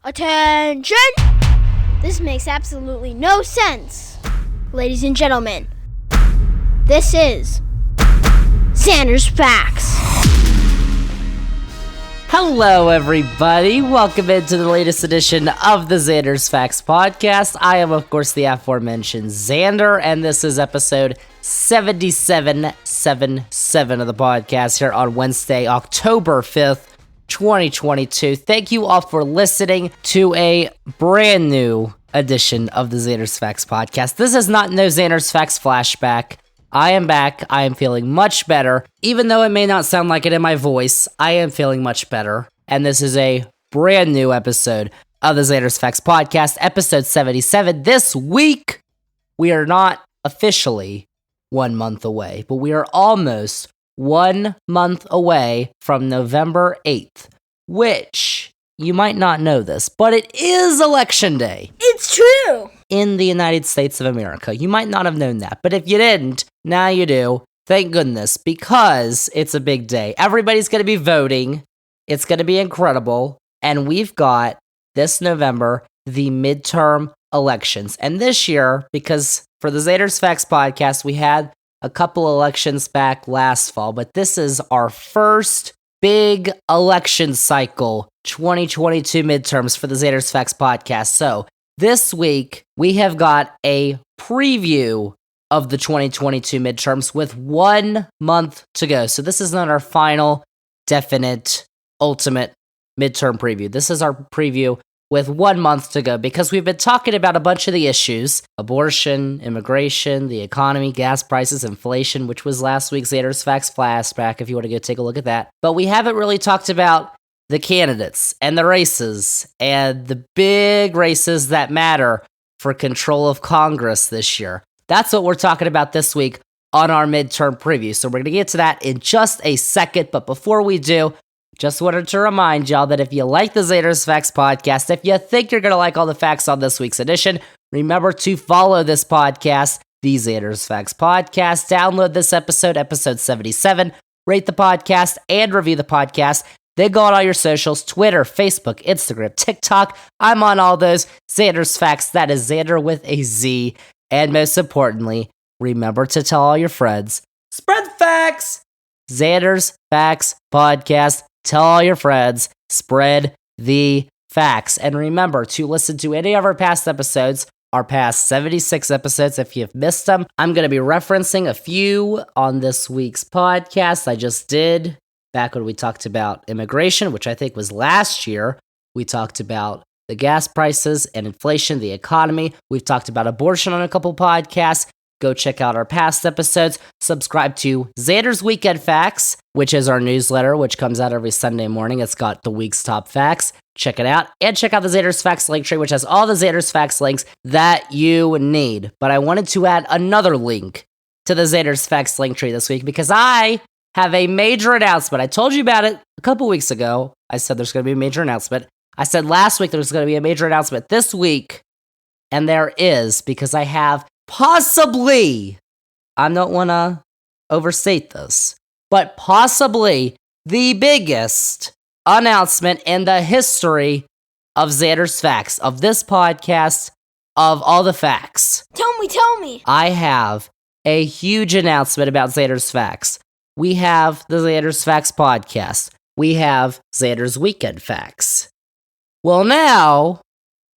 Attention! This makes absolutely no sense. Ladies and gentlemen, this is Zander's Facts. Hello, everybody. Welcome into the latest edition of the Zander's Facts podcast. I am, of course, the aforementioned Zander, and this is episode 7777 of the podcast here on Wednesday, October 5th, 2022. Thank you all for listening to a brand new edition of the Zander's Facts podcast. This is not no Zander's Facts flashback. I am back. I am feeling much better. Even though it may not sound like it in my voice, I am feeling much better. And this is a brand new episode of the Zander's Facts podcast, episode 77. This week, we are not officially 1 month away, but we are almost 1 month away from November 8th, which you might not know this, but it is Election Day. It's true! In the United States of America. You might not have known that, but if you didn't, now you do. Thank goodness, because it's a big day. Everybody's going to be voting. It's going to be incredible. And we've got, this November, the midterm elections. And this year, because for the Zander's Facts podcast, we had a couple elections back last fall, but this is our first big election cycle, 2022 midterms for the Zander's Facts podcast. So this week, we have got a preview of the 2022 midterms with 1 month to go. So this is not our final, definite, ultimate midterm preview. This is our preview with 1 month to go because we've been talking about a bunch of the issues: abortion, immigration, the economy, gas prices, inflation, which was last week's Zander's Facts flashback if you want to go take a look at that. But we haven't really talked about the candidates and the races and the big races that matter for control of Congress this year. That's what we're talking about this week on our midterm preview. So we're going to get to that in just a second. But before we do, just wanted to remind y'all that if you like the Zander's Facts podcast, if you think you're going to like all the facts on this week's edition, remember to follow this podcast, the Zander's Facts podcast. Download this episode, episode 77, rate the podcast, and review the podcast. Then go on all your socials, Twitter, Facebook, Instagram, TikTok. I'm on all those. Zander's Facts, that is Zander with a Z. And most importantly, remember to tell all your friends, spread the facts. Zander's Facts podcast. Tell all your friends, spread the facts. And remember to listen to any of our past episodes, our past 76 episodes. If you've missed them, I'm going to be referencing a few on this week's podcast. I just did back when we talked about immigration, which I think was last year. We talked about the gas prices and inflation, the economy. We've talked about abortion on a couple podcasts. Go check out our past episodes. Subscribe to Zander's Weekend Facts, which is our newsletter, which comes out every Sunday morning. It's got the week's top facts. Check it out. And check out the Zander's Facts link tree, which has all the Zander's Facts links that you need. But I wanted to add another link to the Zander's Facts link tree this week because I have a major announcement. I told you about it a couple weeks ago. I said there's going to be a major announcement. I said last week there was going to be a major announcement this week. And there is, because I have possibly, I don't want to overstate this, but possibly the biggest announcement in the history of Zander's Facts, of this podcast, of all the facts. Tell me. I have a huge announcement about Zander's Facts. We have the Zander's Facts podcast. We have Zander's Weekend Facts. Well, now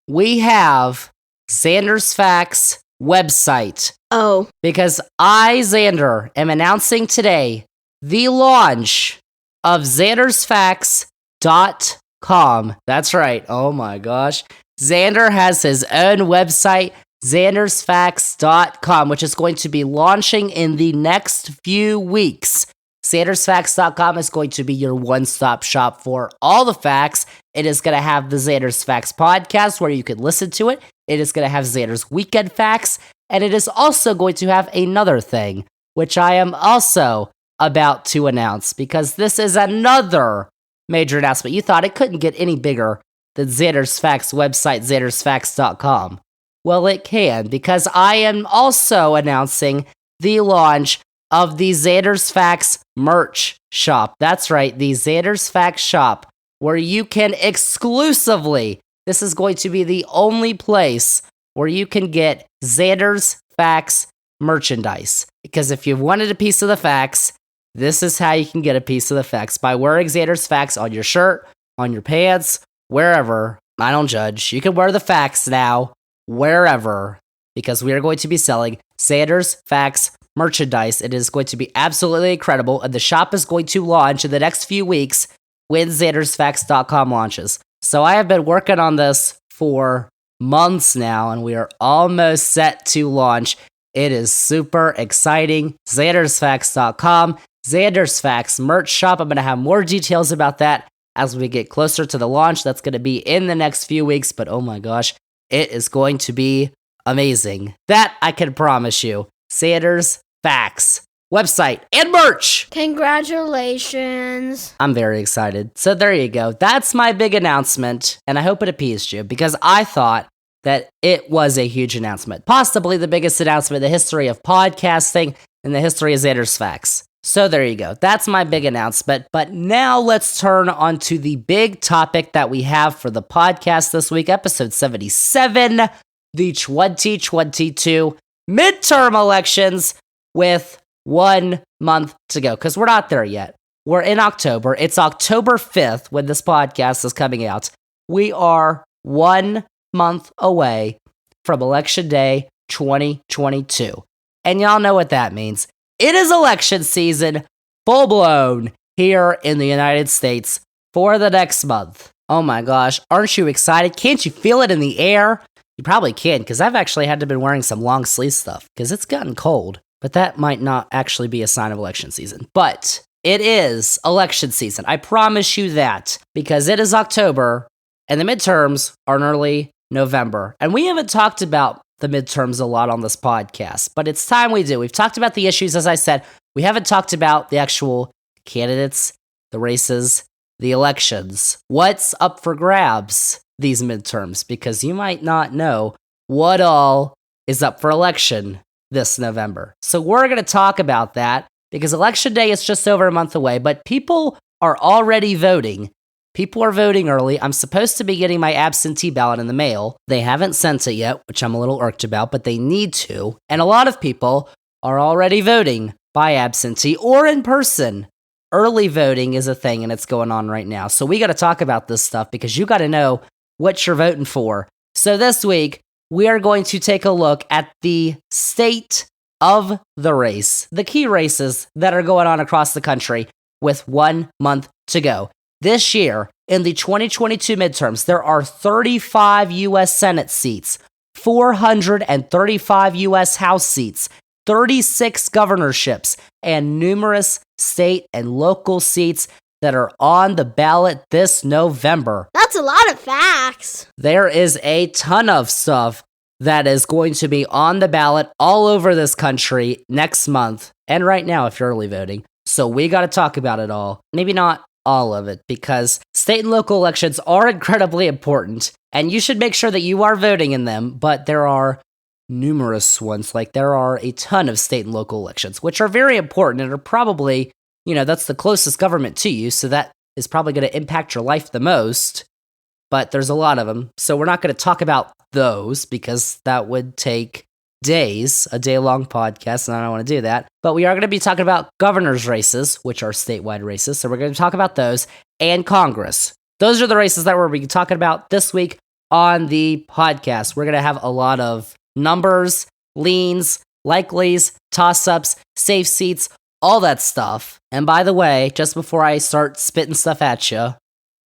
we have Zander's Facts website. Oh. Because I, Zander, am announcing today the launch of zandersfacts.com. That's right. Oh my gosh. Zander has his own website, zandersfacts.com, which is going to be launching in the next few weeks. Zandersfacts.com is going to be your one-stop shop for all the facts. It is going to have the Zander's Facts podcast where you can listen to it. It is going to have Zander's Weekend Facts. And it is also going to have another thing, which I am also about to announce, because this is another major announcement. You thought it couldn't get any bigger than Zander's Facts website, zandersfacts.com. Well, it can, because I am also announcing the launch of the Zander's Facts merch shop. That's right, the Zander's Facts shop, where you can exclusively, this is going to be the only place where you can get Zander's Facts merchandise. Because if you've wanted a piece of the facts, this is how you can get a piece of the facts. By wearing Zander's Facts on your shirt, on your pants, wherever. I don't judge. You can wear the facts now, wherever, because we are going to be selling Zander's Facts merchandise. It is going to be absolutely incredible, and the shop is going to launch in the next few weeks when zandersfacts.com launches. So I have been working on this for months now, and we are almost set to launch. It is super exciting. zandersfacts.com, Zander's Facts merch shop. I'm going to have more details about that as we get closer to the launch. That's going to be in the next few weeks, but oh my gosh, it is going to be amazing. That I can promise you. Zander's Facts website and merch. Congratulations. I'm very excited. So there you go. That's my big announcement, and I hope it appeased you because I thought that it was a huge announcement. Possibly the biggest announcement in the history of podcasting and the history of Zander's Facts. So there you go. That's my big announcement. But now let's turn on to the big topic that we have for the podcast this week, episode 77, the 2022 midterm elections with 1 month to go. Because we're not there yet. We're in October. It's October 5th when this podcast is coming out. We are 1 month away from Election Day 2022. And y'all know what that means. It is election season, full blown, here in the United States for the next month. Oh my gosh, aren't you excited? Can't you feel it in the air? You probably can, because I've actually had to been wearing some long sleeve stuff, because it's gotten cold. But that might not actually be a sign of election season. But it is election season. I promise you that, because it is October, and the midterms are in early November. And we haven't talked about the midterms a lot on this podcast, but it's time we do. We've talked about the issues, as I said. We haven't talked about the actual candidates, the races, the elections. What's up for grabs these midterms? Because you might not know what all is up for election this November. So we're going to talk about that because Election Day is just over a month away, but people are already voting. People are voting early. I'm supposed to be getting my absentee ballot in the mail. They haven't sent it yet, which I'm a little irked about, but they need to. And a lot of people are already voting by absentee or in person. Early voting is a thing, and it's going on right now. So we got to talk about this stuff because you got to know what you're voting for. So this week, we are going to take a look at the state of the race, the key races that are going on across the country with 1 month to go. This year, in the 2022 midterms, there are 35 U.S. Senate seats, 435 U.S. House seats, 36 governorships, and numerous state and local seats that are on the ballot this November. That's a lot of facts. There is a ton of stuff that is going to be on the ballot all over this country next month, and right now if you're early voting. So we got to talk about it all. Maybe not all of it, because state and local elections are incredibly important, and you should make sure that you are voting in them, but there are numerous ones. Like, there are a ton of state and local elections, which are very important and are probably, that's the closest government to you, so that is probably going to impact your life the most, but there's a lot of them, so we're not going to talk about those, because that would take days, a day-long podcast, and I don't want to do that. But we are going to be talking about governor's races, which are statewide races, so we're going to talk about those, and Congress. Those are the races that we're going to be talking about this week on the podcast. We're going to have a lot of numbers, leans, likelies, toss-ups, safe seats, all that stuff. And by the way, just before I start spitting stuff at you,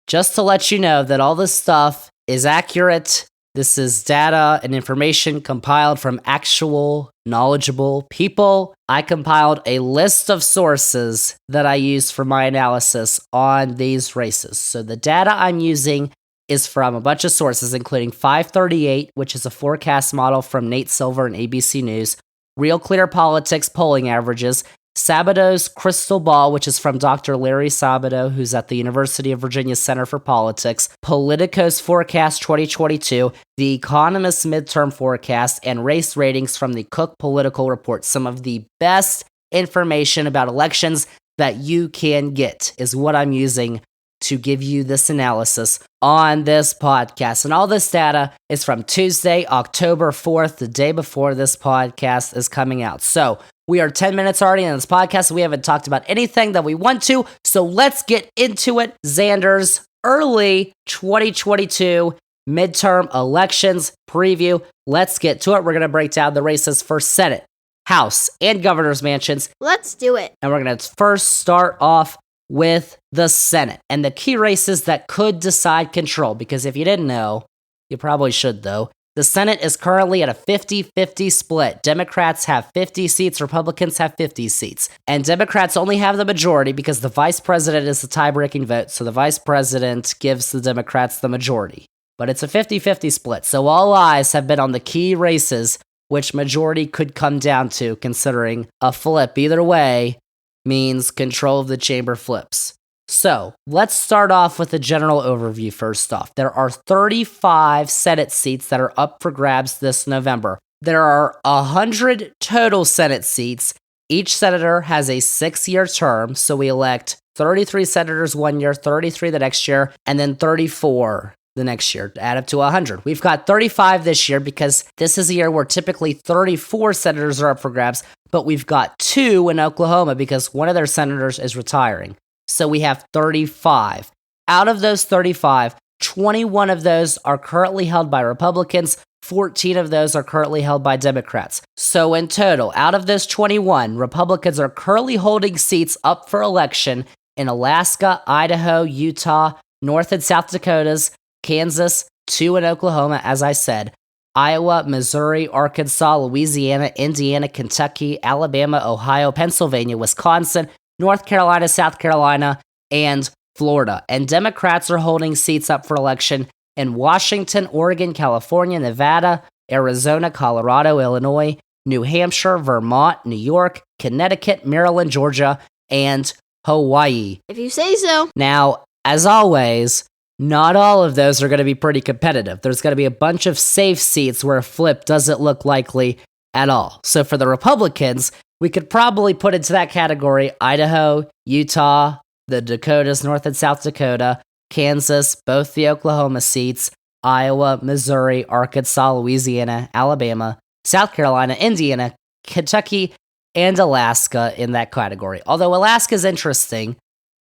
just to let you know that all this stuff is accurate. This is data and information compiled from actual knowledgeable people. I compiled a list of sources that I use for my analysis on these races. So the data I'm using is from a bunch of sources, including 538, which is a forecast model from Nate Silver and ABC News, Real Clear Politics polling averages, Sabato's Crystal Ball, which is from Dr. Larry Sabato, who's at the University of Virginia Center for Politics, Politico's Forecast 2022, The Economist's Midterm Forecast, and race ratings from the Cook Political Report. Some of the best information about elections that you can get is what I'm using to give you this analysis on this podcast. And all this data is from Tuesday, October 4th, the day before this podcast is coming out. So we are 10 minutes already in this podcast. We haven't talked about anything that we want to. So let's get into it. Zander's early 2022 midterm elections preview. Let's get to it. We're going to break down the races for Senate, House, and governor's mansions. Let's do it. And we're going to first start off with the Senate and the key races that could decide control. Because if you didn't know, you probably should though. The Senate is currently at a 50-50 split. Democrats have 50 seats, Republicans have 50 seats. And Democrats only have the majority because the vice president is the tie-breaking vote, so the vice president gives the Democrats the majority. But it's a 50-50 split, so all eyes have been on the key races, which majority could come down to, considering a flip either way means control of the chamber flips. So, let's start off with a general overview first off. There are 35 Senate seats that are up for grabs this November. There are 100 total Senate seats. Each senator has a 6-year term, so we elect 33 senators 1 year, 33 the next year, and then 34 the next year, to add up to 100. We've got 35 this year because this is a year where typically 34 senators are up for grabs, but we've got 2 in Oklahoma because one of their senators is retiring. So we have 35. Out of those 35, 21 of those are currently held by Republicans, 14 of those are currently held by Democrats. So in total, out of those 21, Republicans are currently holding seats up for election in Alaska, Idaho, Utah, North and South Dakotas, Kansas, 2 in Oklahoma, as I said, Iowa, Missouri, Arkansas, Louisiana, Indiana, Kentucky, Alabama, Ohio, Pennsylvania, Wisconsin, North Carolina, South Carolina, and Florida. And Democrats are holding seats up for election in Washington, Oregon, California, Nevada, Arizona, Colorado, Illinois, New Hampshire, Vermont, New York, Connecticut, Maryland, Georgia, and Hawaii. If you say so. Now, as always, not all of those are going to be pretty competitive. There's going to be a bunch of safe seats where a flip doesn't look likely at all. So for the Republicans, we could probably put into that category Idaho, Utah, the Dakotas, North and South Dakota, Kansas, both the Oklahoma seats, Iowa, Missouri, Arkansas, Louisiana, Alabama, South Carolina, Indiana, Kentucky, and Alaska in that category. Although Alaska is interesting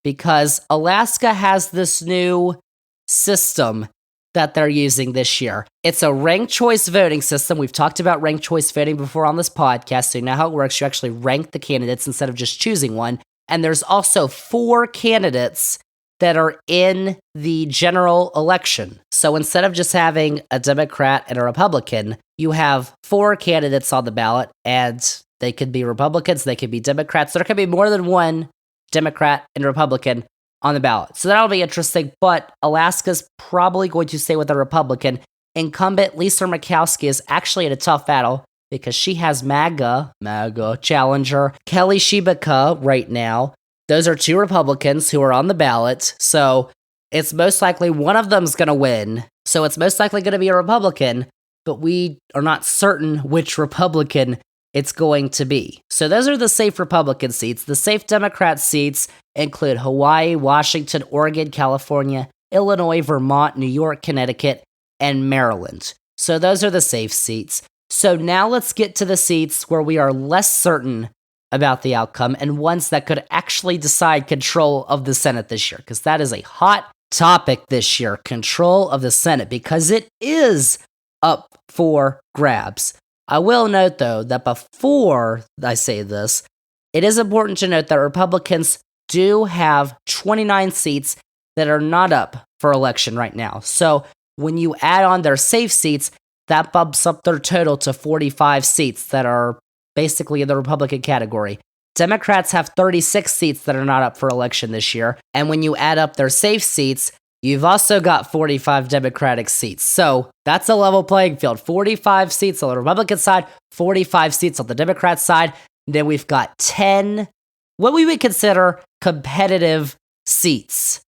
because Alaska has this new system that they're using this year. It's a ranked choice voting system. We've talked about ranked choice voting before on this podcast, so you know how it works. You actually rank the candidates instead of just choosing one. And there's also 4 candidates that are in the general election. So instead of just having a Democrat and a Republican, you have 4 candidates on the ballot, and they could be Republicans, they could be Democrats. There could be more than one Democrat and Republican on the ballot. So that'll be interesting, but Alaska's probably going to stay with a Republican. Incumbent Lisa Murkowski is actually in a tough battle because she has MAGA challenger Kelly Shibaka right now. Those are 2 Republicans who are on the ballot, so it's most likely one of them's going to win. So it's most likely going to be a Republican, but we are not certain which Republican it's going to be. So those are the safe Republican seats. The safe Democrat seats include Hawaii, Washington, Oregon, California, Illinois, Vermont, New York, Connecticut, and Maryland. So those are the safe seats. So now let's get to the seats where we are less certain about the outcome and ones that could actually decide control of the Senate this year, because that is a hot topic this year, control of the Senate, because it is up for grabs. I will note, though, that before I say this, it is important to note that Republicans do have 29 seats that are not up for election right now. So when you add on their safe seats, that bumps up their total to 45 seats that are basically in the Republican category. Democrats have 36 seats that are not up for election this year. And when you add up their safe seats, you've also got 45 Democratic seats. So that's a level playing field. 45 seats on the Republican side, 45 seats on the Democrat side. Then we've got 10, what we would consider competitive seats.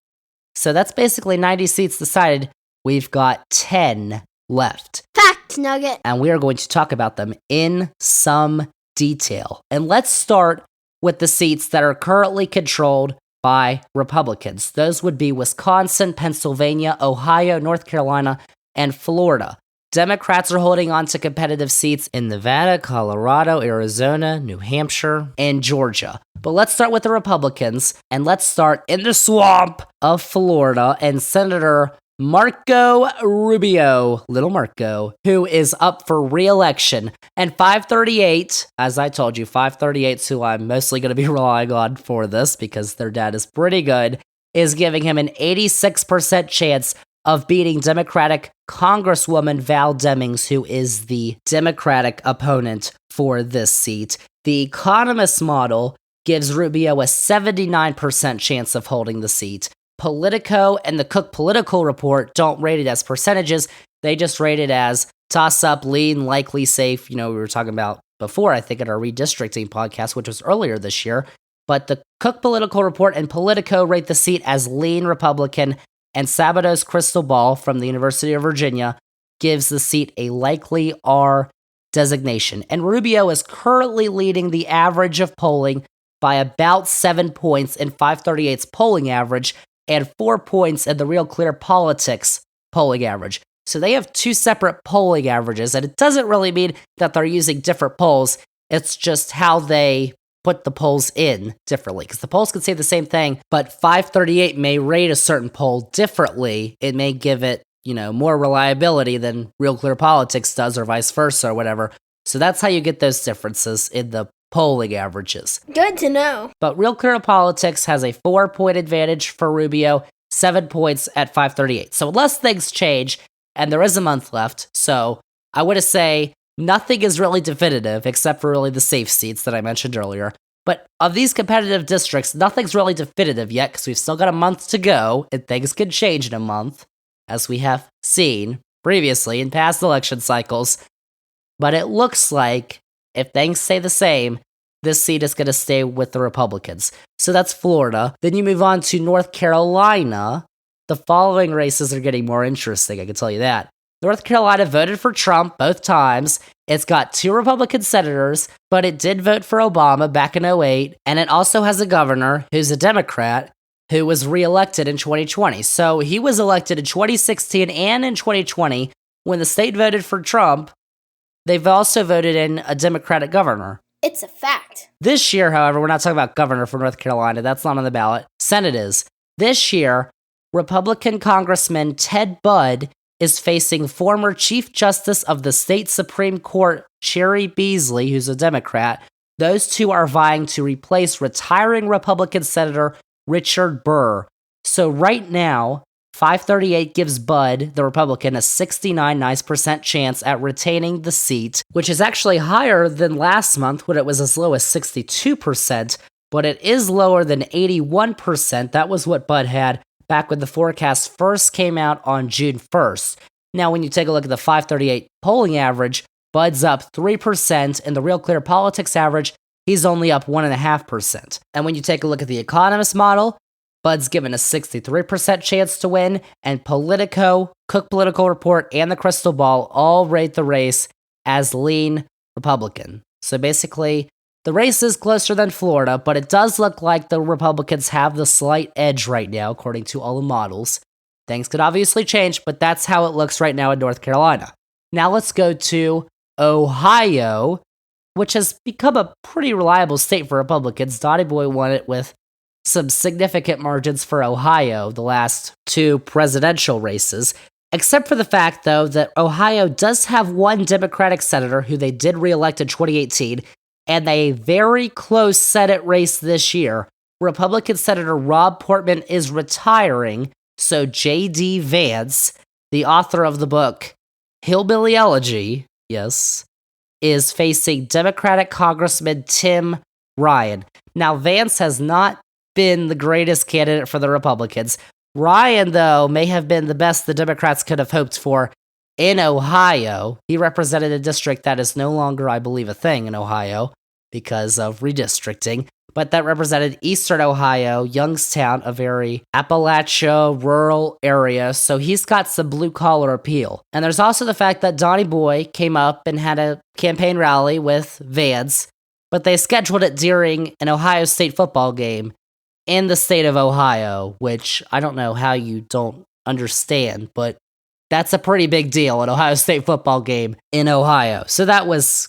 So that's basically 90 seats decided. We've got 10 left. Fact nugget. And we are going to talk about them in some detail. And let's start with the seats that are currently controlled by Republicans. Those would be Wisconsin, Pennsylvania, Ohio, North Carolina, and Florida. Democrats are holding on to competitive seats in Nevada, Colorado, Arizona, New Hampshire, and Georgia. But let's start with the Republicans, and let's start in the swamp of Florida, and Senator Marco Rubio, little Marco, who is up for re-election. And 538, as I told you, 538 is who I'm mostly going to be relying on for this because their dad is pretty good, is giving him an 86% chance of beating Democratic Congresswoman Val Demings, who is the Democratic opponent for this seat. The Economist model gives Rubio a 79% chance of holding the seat. Politico and the Cook Political Report don't rate it as percentages. They just rate it as toss-up, lean, likely, safe. We were talking about before, I think, in our redistricting podcast, which was earlier this year. But the Cook Political Report and Politico rate the seat as lean Republican, and Sabato's crystal ball from the University of Virginia gives the seat a likely R designation. And Rubio is currently leading the average of polling by about 7 points in 538's polling average and 4 points in the Real Clear Politics polling average. So they have two separate polling averages, and it doesn't really mean that they're using different polls. It's just how they put the polls in differently, because the polls can say the same thing, but 538 may rate a certain poll differently. It may give it, more reliability than Real Clear Politics does, or vice versa, or whatever. So that's how you get those differences in the polling averages. Good to know. But Real Clear Politics has a 4-point advantage for Rubio, 7 points at 538. So unless things change, and there is a month left, so I would say nothing is really definitive, except for really the safe seats that I mentioned earlier. But of these competitive districts, nothing's really definitive yet, because we've still got a month to go, and things can change in a month, as we have seen previously in past election cycles. But it looks like, if things stay the same, this seat is going to stay with the Republicans. So that's Florida. Then you move on to North Carolina. The following races are getting more interesting, I can tell you that. North Carolina voted for Trump both times. It's got 2 Republican senators, but it did vote for Obama back in 2008, and it also has a governor who's a Democrat who was reelected in 2020. So he was elected in 2016 and in 2020. When the state voted for Trump, they've also voted in a Democratic governor. It's a fact. This year, however, we're not talking about governor for North Carolina. That's not on the ballot. Senate is. This year, Republican Congressman Ted Budd is facing former Chief Justice of the state Supreme Court, Cheri Beasley, who's a Democrat. Those two are vying to replace retiring Republican Senator Richard Burr. So right now, 538 gives Budd, the Republican, a 69% chance at retaining the seat, which is actually higher than last month when it was as low as 62%, but it is lower than 81%. That was what Budd had back when the forecast first came out on June 1st. Now, when you take a look at the 538 polling average, Budd's up 3%, and the Real Clear Politics average, he's only up 1.5%. And when you take a look at the Economist model, Budd's given a 63% chance to win, and Politico, Cook Political Report, and the Crystal Ball all rate the race as lean Republican. So basically, the race is closer than Florida, but it does look like the Republicans have the slight edge right now, according to all the models. Things could obviously change, but that's how it looks right now in North Carolina. Now let's go to Ohio, which has become a pretty reliable state for Republicans. Donnie Boy won it with some significant margins for Ohio the last 2 presidential races, except for the fact, though, that Ohio does have one Democratic senator who they did re-elect in 2018, and a very close Senate race this year. Republican Senator Rob Portman is retiring, so J.D. Vance, the author of the book Hillbilly Elegy, yes, is facing Democratic Congressman Tim Ryan. Now, Vance has not been the greatest candidate for the Republicans. Ryan, though, may have been the best the Democrats could have hoped for in Ohio. He represented a district that is no longer, I believe, a thing in Ohio because of redistricting, but that represented Eastern Ohio, Youngstown, a very Appalachia rural area, so he's got some blue-collar appeal. And there's also the fact that Donnie Boy came up and had a campaign rally with Vance, but they scheduled it during an Ohio State football game, in the state of Ohio, which I don't know how you don't understand, but that's a pretty big deal, an Ohio State football game in Ohio. So that was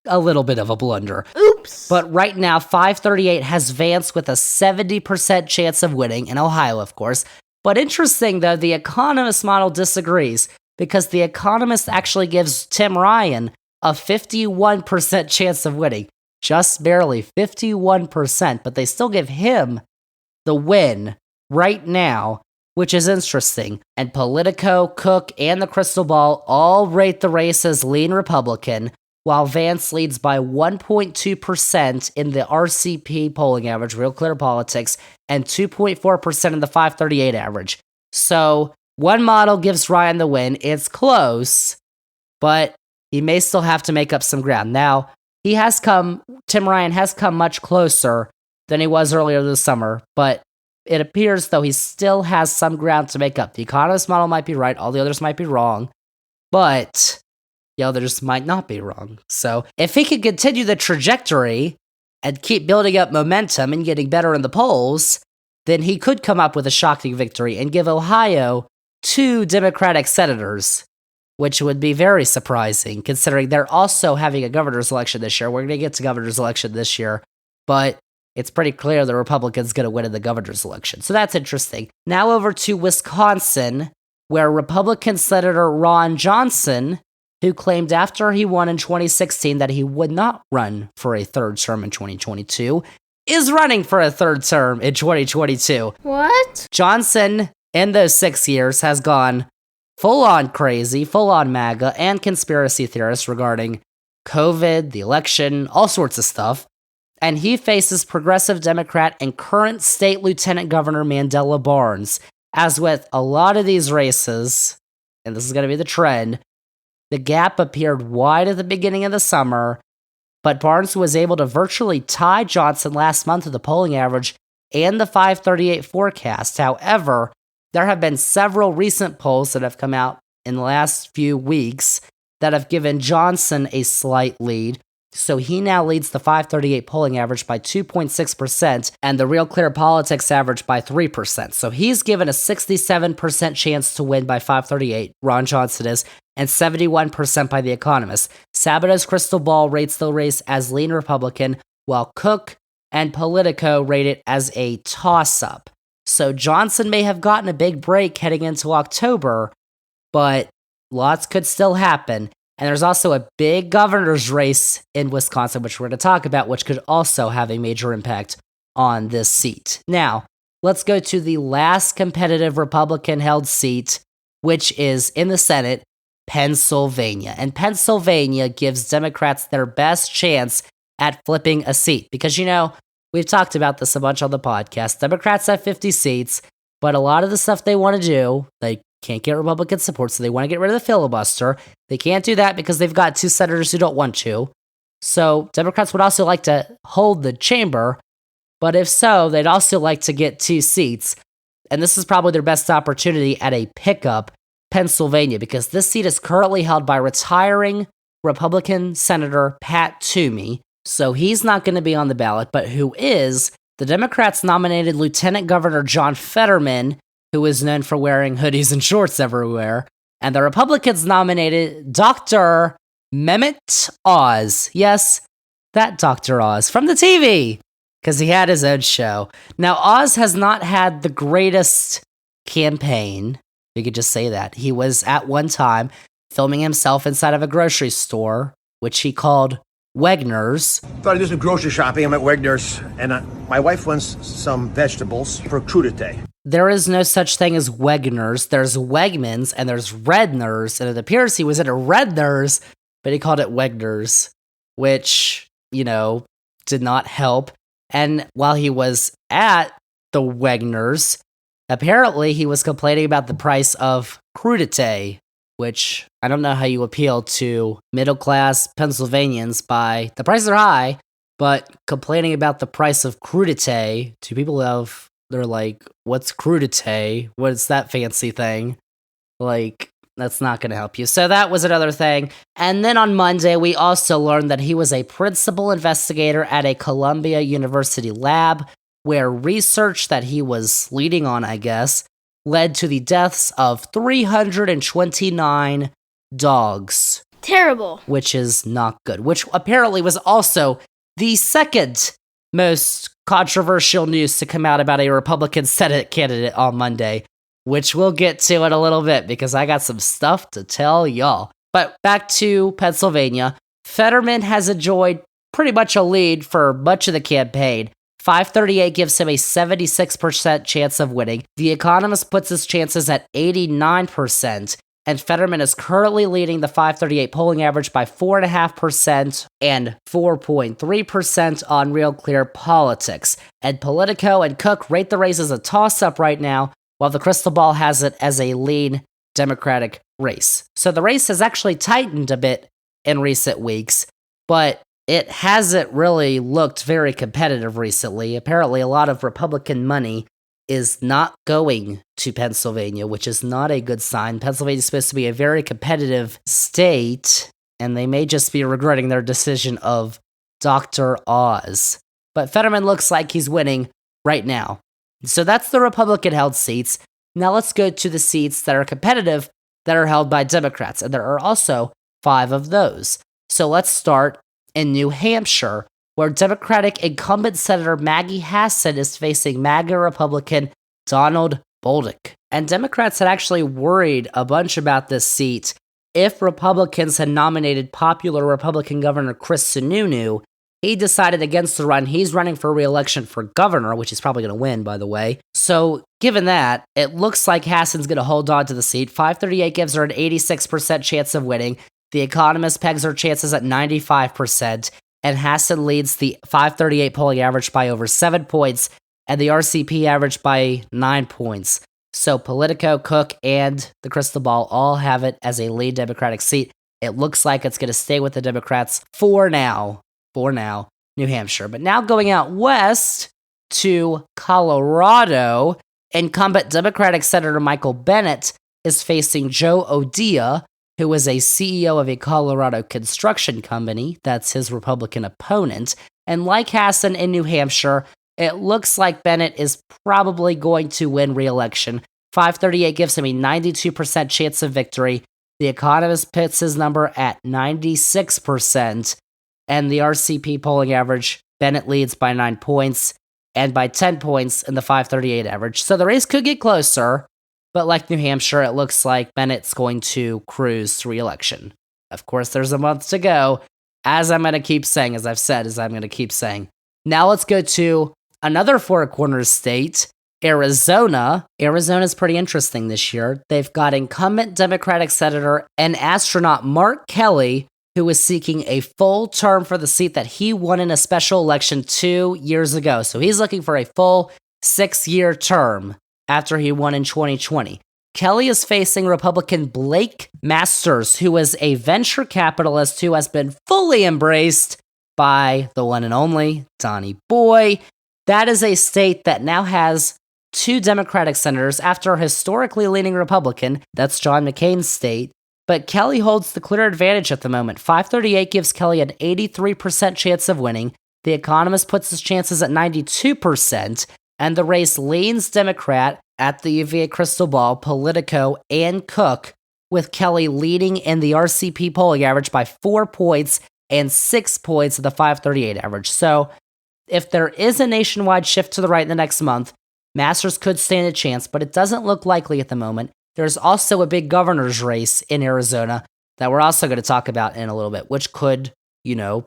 a little bit of a blunder. Oops. But right now, 538 has Vance with a 70% chance of winning, in Ohio, of course. But interesting, though, the Economist model disagrees, because the Economist actually gives Tim Ryan a 51% chance of winning. Just barely, 51%, but they still give him the win right now, which is interesting. And Politico, Cook, and the Crystal Ball all rate the race as lean Republican, while Vance leads by 1.2% in the RCP polling average, Real Clear Politics, and 2.4% in the 538 average. So one model gives Ryan the win. It's close, but he may still have to make up some ground. Now, Tim Ryan has come much closer than he was earlier this summer, but it appears though he still has some ground to make up. The Economist model might be right, all the others might be wrong, but the others might not be wrong. So if he could continue the trajectory and keep building up momentum and getting better in the polls, then he could come up with a shocking victory and give Ohio 2 Democratic senators, which would be very surprising considering they're also having a governor's election this year. We're going to get to governor's election this year, but it's pretty clear the Republican's going to win in the governor's election. So that's interesting. Now over to Wisconsin, where Republican Senator Ron Johnson, who claimed after he won in 2016 that he would not run for a third term in 2022, is running for a third term in 2022. What? Johnson, in those 6 years, has gone full-on crazy, full-on MAGA, and conspiracy theorists regarding COVID, the election, all sorts of stuff. And he faces progressive Democrat and current state Lieutenant Governor Mandela Barnes. As with a lot of these races, and this is going to be the trend, the gap appeared wide at the beginning of the summer, but Barnes was able to virtually tie Johnson last month with the polling average and the 538 forecast. However, there have been several recent polls that have come out in the last few weeks that have given Johnson a slight lead. So he now leads the 538 polling average by 2.6% and the Real Clear Politics average by 3%. So he's given a 67% chance to win by 538, Ron Johnson is, and 71% by The Economist. Sabato's Crystal Ball rates the race as lean Republican, while Cook and Politico rate it as a toss-up. So Johnson may have gotten a big break heading into October, but lots could still happen. And there's also a big governor's race in Wisconsin, which we're going to talk about, which could also have a major impact on this seat. Now, let's go to the last competitive Republican-held seat, which is in the Senate, Pennsylvania. And Pennsylvania gives Democrats their best chance at flipping a seat. Because, we've talked about this a bunch on the podcast. Democrats have 50 seats, but a lot of the stuff they want to do, they can't get Republican support, so they want to get rid of the filibuster. They can't do that because they've got 2 senators who don't want to. So Democrats would also like to hold the chamber, but if so, they'd also like to get 2 seats. And this is probably their best opportunity at a pickup, Pennsylvania, because this seat is currently held by retiring Republican Senator Pat Toomey. So he's not going to be on the ballot, but who is the Democrats nominated Lieutenant Governor John Fetterman, who is known for wearing hoodies and shorts everywhere, and the Republicans nominated Dr. Mehmet Oz. Yes, that Dr. Oz from the TV, because he had his own show. Now, Oz has not had the greatest campaign. We could just say that. He was at one time filming himself inside of a grocery store, which he called Wegner's. Thought I'd do some grocery shopping. I'm at Wegner's, and my wife wants some vegetables for crudité. There is no such thing as Wegner's. There's Wegmans and there's Redner's, and it appears he was at a Redner's, but he called it Wegner's, which, did not help. And while he was at the Wegner's, apparently he was complaining about the price of crudité, which I don't know how you appeal to middle-class Pennsylvanians by the prices are high, but complaining about the price of crudité to people who they're like, what's crudité? What's that fancy thing? That's not going to help you. So that was another thing. And then on Monday, we also learned that he was a principal investigator at a Columbia University lab, where research that he was leading on, I guess, led to the deaths of 329 dogs, Terrible. which is not good, which apparently was also the second most controversial news to come out about a Republican Senate candidate on Monday, which we'll get to in a little bit because I got some stuff to tell y'all. But back to Pennsylvania, Fetterman has enjoyed pretty much a lead for much of the campaign. 538 gives him a 76% chance of winning. The Economist puts his chances at 89%, and Fetterman is currently leading the 538 polling average by 4.5% and 4.3% on Real Clear Politics. And Politico and Cook rate the race as a toss-up right now, while the Crystal Ball has it as a lean Democratic race. So the race has actually tightened a bit in recent weeks, but it hasn't really looked very competitive recently. Apparently, a lot of Republican money is not going to Pennsylvania, which is not a good sign. Pennsylvania is supposed to be a very competitive state, and they may just be regretting their decision of Dr. Oz. But Fetterman looks like he's winning right now. So that's the Republican-held seats. Now let's go to the seats that are competitive that are held by Democrats, and there are also 5 of those. So let's start in New Hampshire, where Democratic incumbent Senator Maggie Hassan is facing MAGA Republican Donald Bolduc. And Democrats had actually worried a bunch about this seat if Republicans had nominated popular Republican Governor Chris Sununu. He decided against the run. He's running for re-election for governor, which he's probably going to win, by the way. So given that, it looks like Hassan's going to hold on to the seat. 538 gives her an 86% chance of winning. The Economist pegs her chances at 95%, and Hassan leads the 538 polling average by over 7 points, and the RCP average by 9 points. So Politico, Cook, and the Crystal Ball all have it as a lead Democratic seat. It looks like it's going to stay with the Democrats for now, New Hampshire. But now going out west to Colorado, incumbent Democratic Senator Michael Bennet is facing Joe O'Dea, who is a CEO of a Colorado construction company. That's his Republican opponent. And like Hassan in New Hampshire, it looks like Bennet is probably going to win re-election. 538 gives him a 92% chance of victory. The Economist puts his number at 96%. And the RCP polling average, Bennet leads by 9 points and by 10 points in the 538 average. So the race could get closer. But like New Hampshire, it looks like Bennett's going to cruise to re-election. Of course, there's a month to go. As I'm going to keep saying, Now let's go to another Four Corners state, Arizona. Arizona's pretty interesting this year. They've got incumbent Democratic Senator and astronaut Mark Kelly, who is seeking a full term for the seat that he won in a special election 2 years ago. So he's looking for a full 6-year term after he won in 2020. Kelly is facing Republican Blake Masters, who is a venture capitalist who has been fully embraced by the one and only Donnie Boy. That is a state that now has 2 Democratic senators after a historically leaning Republican. That's John McCain's state. But Kelly holds the clear advantage at the moment. 538 gives Kelly an 83% chance of winning. The Economist puts his chances at 92%. And the race leans Democrat at the UVA Crystal Ball, Politico, and Cook, with Kelly leading in the RCP polling average by 4 points and 6 points of the 538 average. So if there is a nationwide shift to the right in the next month, Masters could stand a chance, but it doesn't look likely at the moment. There's also a big governor's race in Arizona that we're also going to talk about in a little bit, which could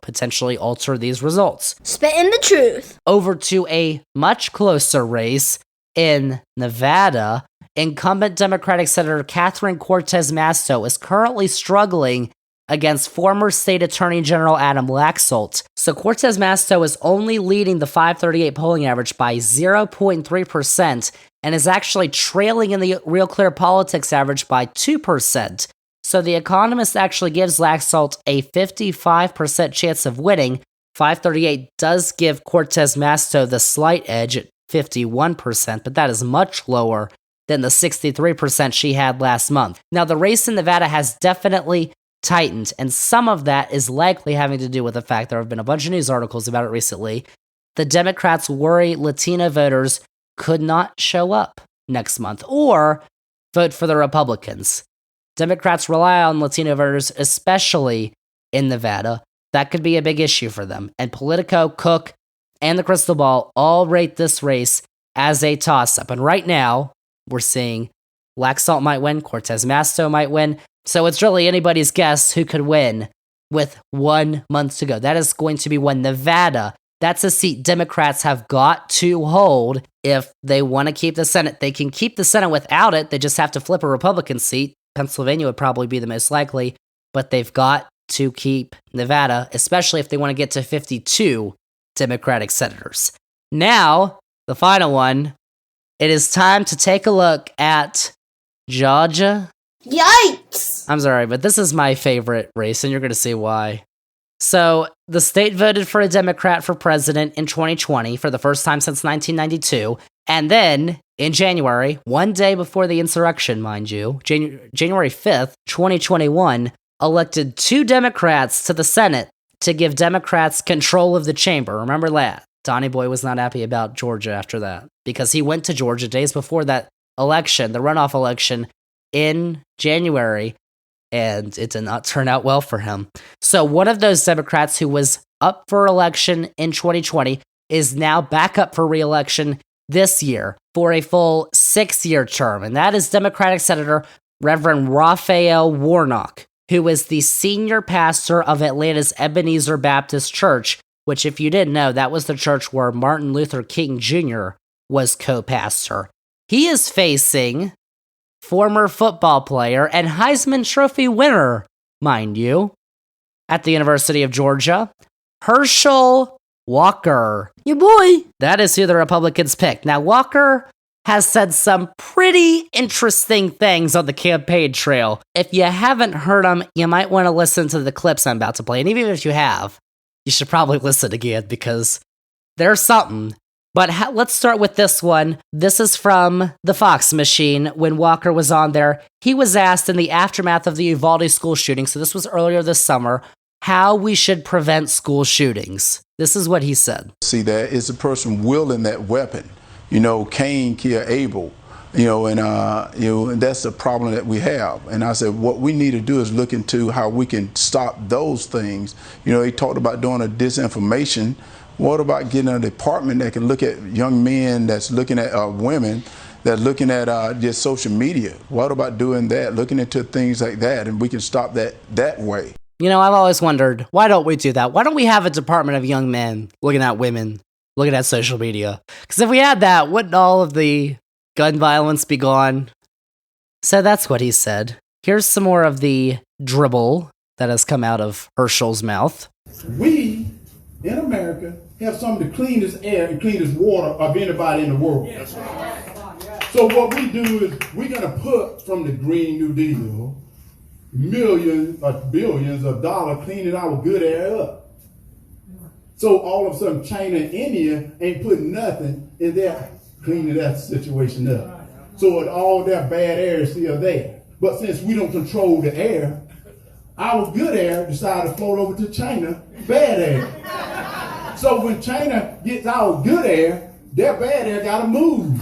potentially alter these results. Spitting the truth. Over to a much closer race in Nevada. Incumbent Democratic Senator Catherine Cortez Masto is currently struggling against former State Attorney General Adam Laxalt. So Cortez Masto is only leading the 538 polling average by 0.3% and is actually trailing in the Real Clear Politics average by 2%. So the Economist actually gives Laxalt a 55% chance of winning. 538 does give Cortez Masto the slight edge at 51%, but that is much lower than the 63% she had last month. Now, the race in Nevada has definitely tightened, and some of that is likely having to do with the fact there have been a bunch of news articles about it recently. the Democrats worry Latino voters could not show up next month or vote for the Republicans. Democrats rely on Latino voters, especially in Nevada. That could be a big issue for them. And Politico, Cook, and the Crystal Ball all rate this race as a toss-up. And right now, we're seeing Laxalt might win, Cortez Masto might win. So it's really anybody's guess who could win with 1 month to go. That is going to be when Nevada, that's a seat Democrats have got to hold if they want to keep the Senate. They can keep the Senate without it. They just have to flip a Republican seat. Pennsylvania would probably be the most likely, but they've got to keep Nevada, especially if they want to get to 52 Democratic senators. Now, the final one, it is time to take a look at Georgia. Yikes! I'm sorry, but this is my favorite race, and you're going to see why. So, the state voted for a Democrat for president in 2020 for the first time since 1992, and then, in January, one day before the insurrection, mind you, January 5th, 2021, elected 2 Democrats to the Senate to give Democrats control of the chamber. Remember that? Donnie Boy was not happy about Georgia after that, because he went to Georgia days before that election, the runoff election, in January, and it did not turn out well for him. So one of those Democrats who was up for election in 2020 is now back up for re-election this year for a full 6-year term, and that is Democratic Senator Reverend Raphael Warnock, who is the senior pastor of Atlanta's Ebenezer Baptist Church, which, if you didn't know, that was the church where Martin Luther King Jr. was co-pastor. He is facing former football player and Heisman Trophy winner, mind you, at the University of Georgia, Herschel Walker. Your boy. That is who the Republicans picked. Now, Walker has said some pretty interesting things on the campaign trail. If you haven't heard them, you might want to listen to the clips I'm about to play. And even if you have, you should probably listen again because there's something. But let's start with this one. This is from the Fox Machine when Walker was on there. He was asked in the aftermath of the Uvalde school shooting, so this was earlier this summer, how we should prevent school shootings. This is what he said. See, that is a person wielding that weapon. You know, Cain killed Abel, and that's the problem that we have. And I said, what we need to do is look into how we can stop those things. You know, he talked about doing a disinformation. What about getting a department that can look at young men that's looking at women, that's looking at just social media? What about doing that, looking into things like that, and we can stop that way? You know, I've always wondered, why don't we do that? Why don't we have a department of young men looking at women, looking at social media? Because if we had that, wouldn't all of the gun violence be gone? So that's what he said. Here's some more of the dribble that has come out of Herschel's mouth. We, in America, have some of the cleanest air and cleanest water of anybody in the world. Yes. So what we do is we're going to put from the Green New Deal millions or billions of dollars cleaning our good air up. So all of a sudden China and India ain't putting nothing in there cleaning that situation up. So all that bad air is still there. But since we don't control the air, our good air decided to float over to China, bad air. So when China gets our good air, their bad air gotta move.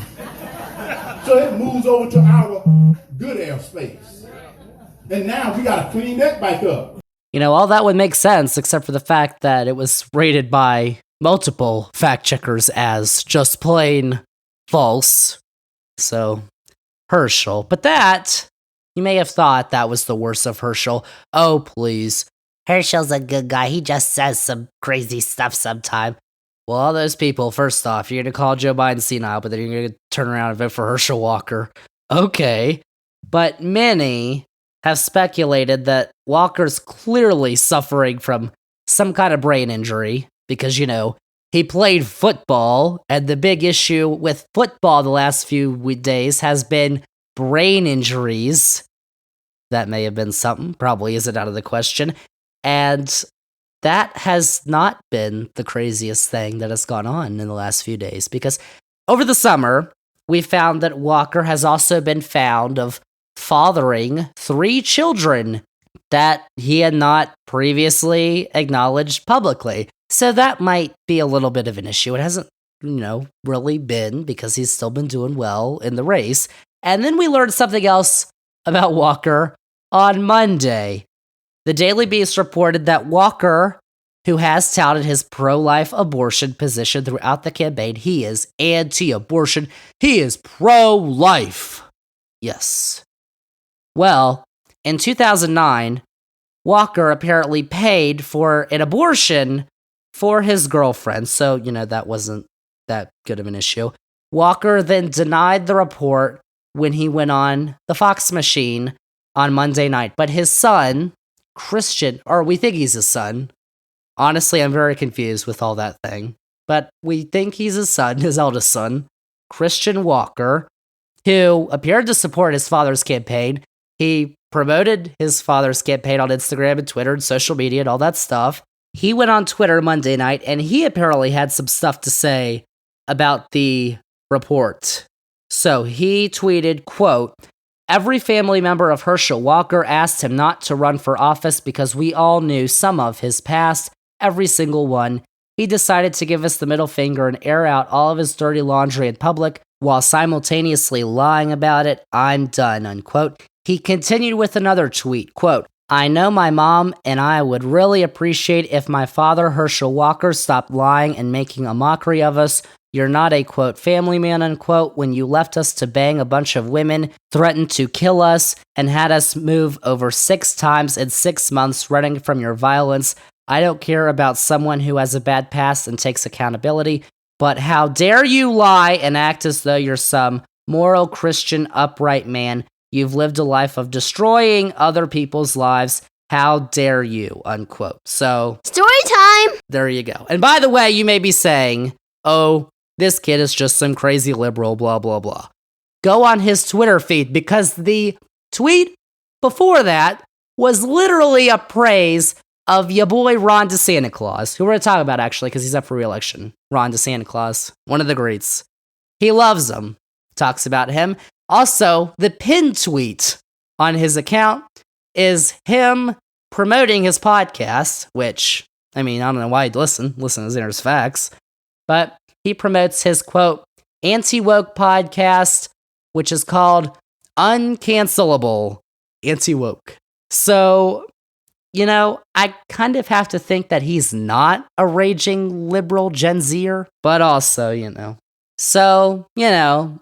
So it moves over to our good air space. And now we gotta clean that back up. You know, all that would make sense, except for the fact that it was rated by multiple fact checkers as just plain false. So, Herschel. But that, you may have thought that was the worst of Herschel. Oh, please. Herschel's a good guy. He just says some crazy stuff sometime. Well, all those people, first off, you're going to call Joe Biden senile, but then you're going to turn around and vote for Herschel Walker. Okay. But many have speculated that Walker's clearly suffering from some kind of brain injury because, you know, he played football, and the big issue with football the last few days has been brain injuries. That may have been something, probably isn't out of the question. And that has not been the craziest thing that has gone on in the last few days, because over the summer, we found that Walker has also been found of fathering 3 children that he had not previously acknowledged publicly. So that might be a little bit of an issue. It hasn't, really been because he's still been doing well in the race. And then we learned something else about Walker on Monday. The Daily Beast reported that Walker, who has touted his pro-life abortion position throughout the campaign, he is anti-abortion. He is pro-life. Yes. Well, in 2009, Walker apparently paid for an abortion for his girlfriend. So, that wasn't that good of an issue. Walker then denied the report when he went on the Fox machine on Monday night. But his son, Christian, or we think he's his son. Honestly, I'm very confused with all that thing. But we think he's his son, his eldest son, Christian Walker, who appeared to support his father's campaign. He promoted his father's campaign on Instagram and Twitter and social media and all that stuff. He went on Twitter Monday night, and he apparently had some stuff to say about the report. So he tweeted, quote, "Every family member of Herschel Walker asked him not to run for office because we all knew some of his past, every single one. He decided to give us the middle finger and air out all of his dirty laundry in public while simultaneously lying about it. I'm done," unquote. He continued with another tweet, quote, "I know my mom and I would really appreciate if my father, Herschel Walker, stopped lying and making a mockery of us. You're not a, quote, family man, unquote, when you left us to bang a bunch of women, threatened to kill us, and had us move over 6 times in 6 months running from your violence. I don't care about someone who has a bad past and takes accountability, but how dare you lie and act as though you're some moral, Christian, upright man. You've lived a life of destroying other people's lives. How dare you," unquote. So, Story time! there you go. And by the way, you may be saying, oh, this kid is just some crazy liberal, blah, blah, blah. Go on his Twitter feed because the tweet before that was literally a praise of your boy Ron DeSanta Claus, who we're going to talk about actually because he's up for re-election. Ron DeSanta Claus, one of the greats. He loves him, talks about him. Also, the pinned tweet on his account is him promoting his podcast, which, I don't know why you'd listen to Zander's Facts, but he promotes his, quote, anti-woke podcast, which is called Uncancelable Anti-Woke. So, I kind of have to think that he's not a raging liberal Gen Zer, but also, So,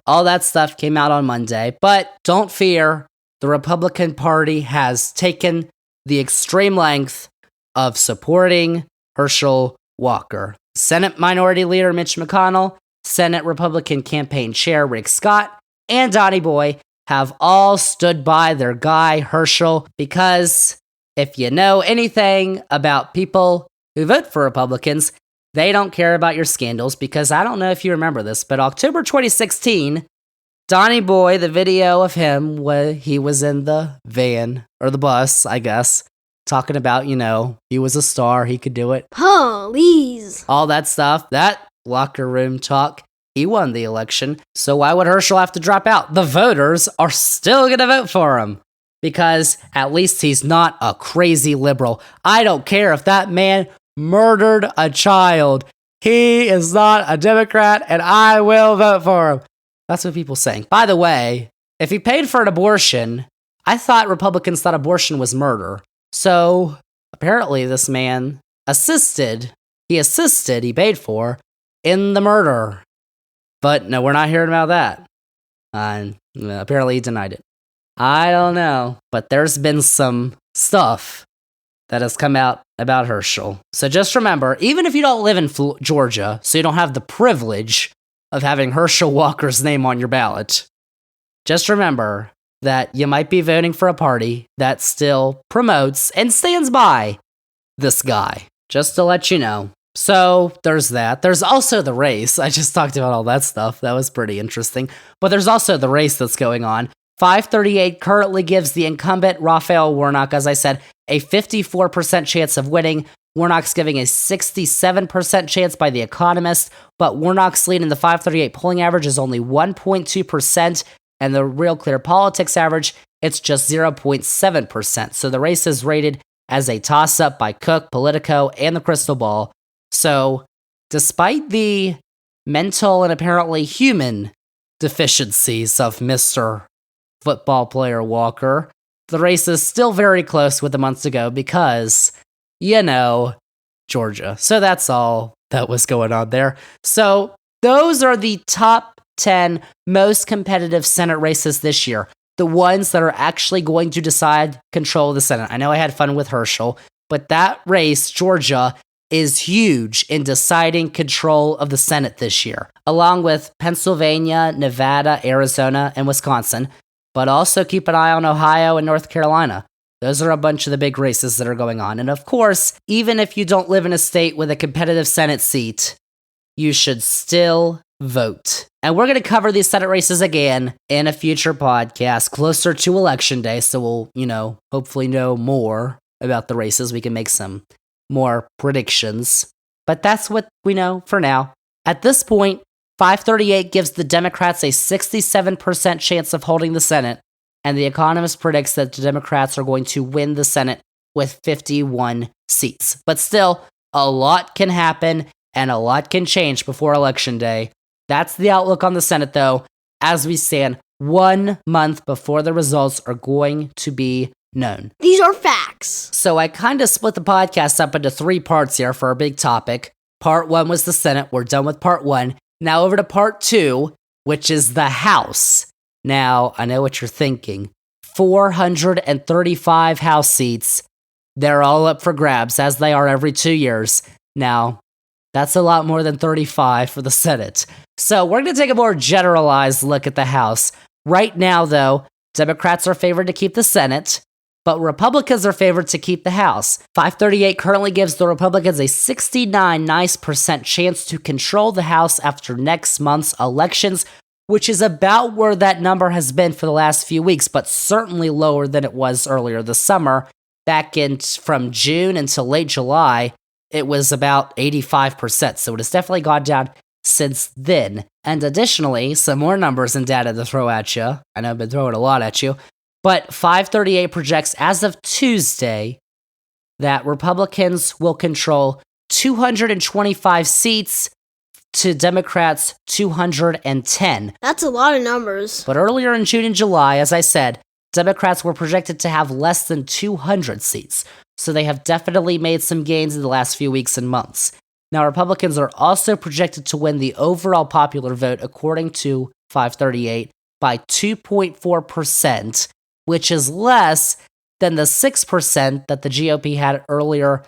all that stuff came out on Monday, but don't fear, the Republican Party has taken the extreme length of supporting Herschel Walker. Senate Minority Leader Mitch McConnell, Senate Republican Campaign Chair Rick Scott, and Donnie Boy have all stood by their guy Herschel because if you know anything about people who vote for Republicans, they don't care about your scandals because I don't know if you remember this, but October 2016, Donnie Boy, the video of him, he was in the van, or the bus, I guess, talking about, he was a star, he could do it. Please. All that stuff, that locker room talk, he won the election, so why would Herschel have to drop out? The voters are still gonna vote for him because at least he's not a crazy liberal. I don't care if that man murdered a child. He is not a Democrat, and I will vote for him. That's what people saying. By the way, if he paid for an abortion, I thought Republicans thought abortion was murder. So apparently this man he paid for in the murder. But no, we're not hearing about that. Apparently he denied it. I don't know, but there's been some stuff that has come out about Herschel. So just remember, even if you don't live in Georgia, so you don't have the privilege of having Herschel Walker's name on your ballot, just remember that you might be voting for a party that still promotes and stands by this guy, just to let you know. So there's that. There's also the race. I just talked about all that stuff. That was pretty interesting. But there's also the race that's going on. 538 currently gives the incumbent, Raphael Warnock, as I said, a 54% chance of winning. Warnock's giving a 67% chance by The Economist, but Warnock's lead in the 538 polling average is only 1.2%, and the Real Clear Politics average, it's just 0.7%. So the race is rated as a toss-up by Cook, Politico, and the Crystal Ball. So, despite the mental and apparently human deficiencies of Mr. Football Player Walker, the race is still very close with a month to go because, Georgia. So that's all that was going on there. So those are the top 10 most competitive Senate races this year. The ones that are actually going to decide control of the Senate. I know I had fun with Herschel, but that race, Georgia, is huge in deciding control of the Senate this year, along with Pennsylvania, Nevada, Arizona, and Wisconsin. But also keep an eye on Ohio and North Carolina. Those are a bunch of the big races that are going on. And of course, even if you don't live in a state with a competitive Senate seat, you should still vote. And we're going to cover these Senate races again in a future podcast closer to Election Day. So we'll, hopefully know more about the races. We can make some more predictions. But that's what we know for now. At this point, 538 gives the Democrats a 67% chance of holding the Senate, and The Economist predicts that the Democrats are going to win the Senate with 51 seats. But still, a lot can happen and a lot can change before Election Day. That's the outlook on the Senate, though, as we stand 1 month before the results are going to be known. These are facts. So I kind of split the podcast up into 3 parts here for our big topic. Part 1 was the Senate. We're done with part 1. Now over to part 2, which is the House. Now, I know what you're thinking. 435 House seats. They're all up for grabs, as they are every 2 years. Now, that's a lot more than 35 for the Senate. So we're going to take a more generalized look at the House. Right now, though, Democrats are favored to keep the Senate, but Republicans are favored to keep the House. 538 currently gives the Republicans a 69% chance to control the House after next month's elections, which is about where that number has been for the last few weeks, but certainly lower than it was earlier this summer. Back in from June until late July, it was about 85%, so it has definitely gone down since then. And additionally, some more numbers and data to throw at you. I know I've been throwing a lot at you, but 538 projects as of Tuesday that Republicans will control 225 seats to Democrats 210. That's a lot of numbers. But earlier in June and July, as I said, Democrats were projected to have less than 200 seats. So they have definitely made some gains in the last few weeks and months. Now, Republicans are also projected to win the overall popular vote, according to 538, by 2.4%, which is less than the 6% that the GOP had earlier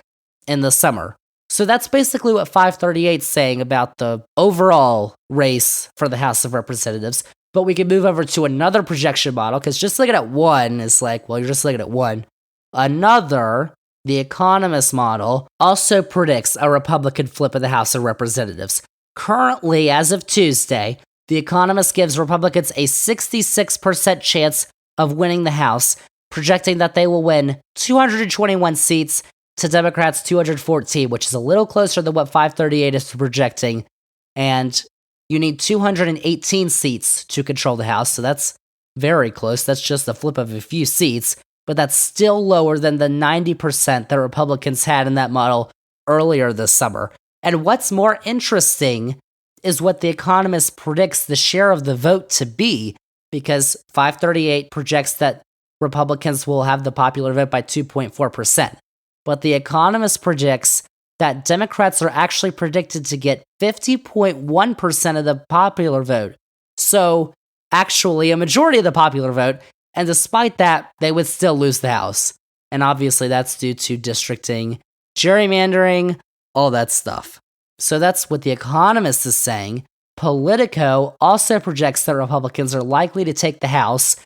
in the summer. So that's basically what 538 is saying about the overall race for the House of Representatives. But we can move over to another projection model, because just looking at one is like, well, you're just looking at one. Another, the Economist model, also predicts a Republican flip of the House of Representatives. Currently, as of Tuesday, the Economist gives Republicans a 66% chance of winning the House, projecting that they will win 221 seats to Democrats 214, which is a little closer than what 538 is projecting. And you need 218 seats to control the House, so that's very close. That's just a flip of a few seats, but that's still lower than the 90% that Republicans had in that model earlier this summer. And what's more interesting is what The Economist predicts the share of the vote to be, because 538 projects that Republicans will have the popular vote by 2.4%. But The Economist projects that Democrats are actually predicted to get 50.1% of the popular vote. So, actually, a majority of the popular vote, and despite that, they would still lose the House. And obviously, that's due to districting, gerrymandering, all that stuff. So that's what The Economist is saying. Politico also projects that Republicans are likely to take the House,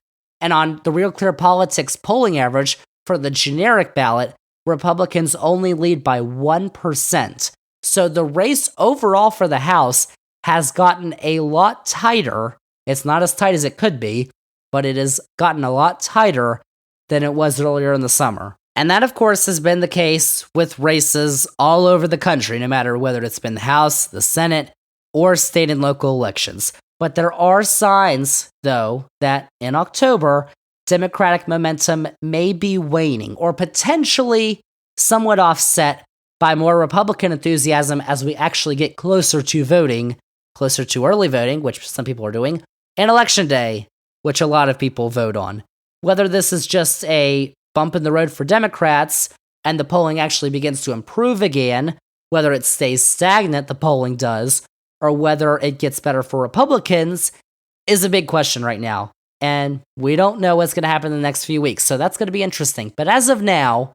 and on the Real Clear Politics polling average for the generic ballot, Republicans only lead by 1%. So the race overall for the House has gotten a lot tighter. It's not as tight as it could be, but it has gotten a lot tighter than it was earlier in the summer. And that, of course, has been the case with races all over the country, no matter whether it's been the House, the Senate, or state and local elections. But there are signs, though, that in October, Democratic momentum may be waning, or potentially somewhat offset by more Republican enthusiasm as we actually get closer to voting, closer to early voting, which some people are doing, and Election Day, which a lot of people vote on. Whether this is just a bump in the road for Democrats and the polling actually begins to improve again, whether it stays stagnant, the polling does, or whether it gets better for Republicans, is a big question right now. And we don't know what's going to happen in the next few weeks, so that's going to be interesting. But as of now,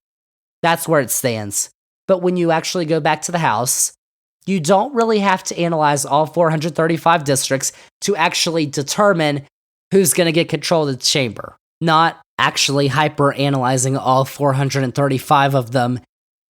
that's where it stands. But when you actually go back to the House, you don't really have to analyze all 435 districts to actually determine who's going to get control of the chamber. Not actually hyper-analyzing all 435 of them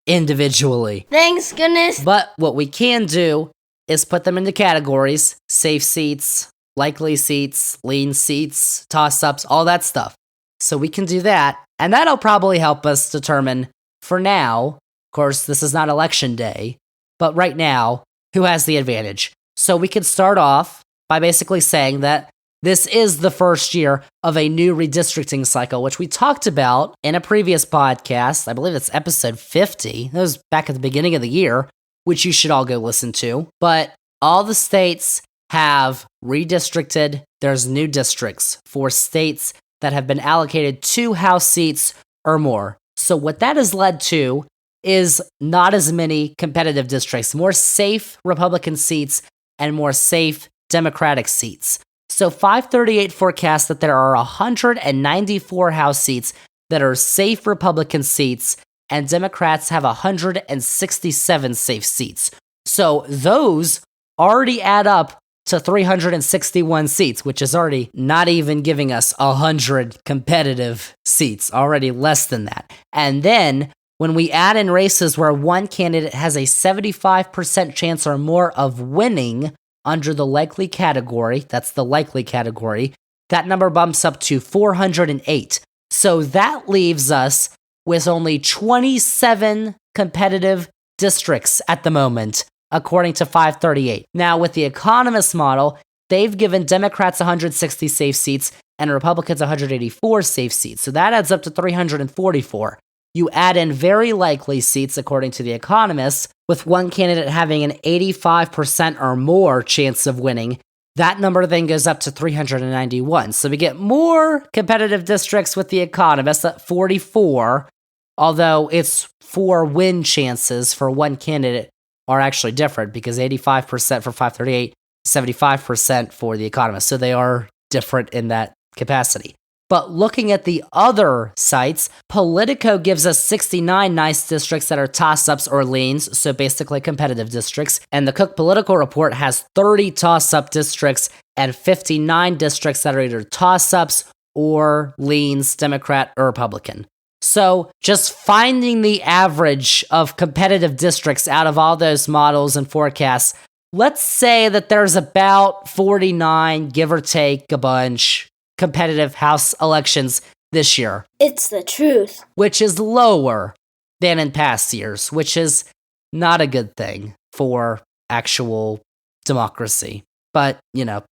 individually. Thanks goodness. But what we can do is put them into categories: safe seats, likely seats, lean seats, toss-ups, all that stuff. So we can do that, and that'll probably help us determine, for now, of course, this is not election day, but right now, who has the advantage. So we can start off by basically saying that this is the first year of a new redistricting cycle, which we talked about in a previous podcast. I believe it's episode 50. That was back at the beginning of the year, which you should all go listen to. But all the states have redistricted. There's new districts for states that have been allocated 2 House seats or more. So what that has led to is not as many competitive districts, more safe Republican seats and more safe Democratic seats. So 538 forecasts that there are 194 House seats that are safe Republican seats, and Democrats have 167 safe seats. So those already add up to 361 seats, which is already not even giving us 100 competitive seats, already less than that. And then when we add in races where one candidate has a 75% chance or more of winning under the likely category, that's the likely category, that number bumps up to 408. So that leaves us with only 27 competitive districts at the moment, according to 538. Now, with the economist model, they've given Democrats 160 safe seats and Republicans 184 safe seats. So that adds up to 344. You add in very likely seats, according to the economists, with one candidate having an 85% or more chance of winning. That number then goes up to 391. So we get more competitive districts with the economists at 44, although it's 4 win chances for one candidate are actually different because 85% for 538, 75% for the economists. So they are different in that capacity. But looking at the other sites, Politico gives us 69 nice districts that are toss-ups or leans, so basically competitive districts. And the Cook Political Report has 30 toss-up districts and 59 districts that are either toss-ups or leans, Democrat or Republican. So just finding the average of competitive districts out of all those models and forecasts, let's say that there's about 49, give or take a bunch, competitive House elections this year. It's the truth. Which is lower than in past years, which is not a good thing for actual democracy. But,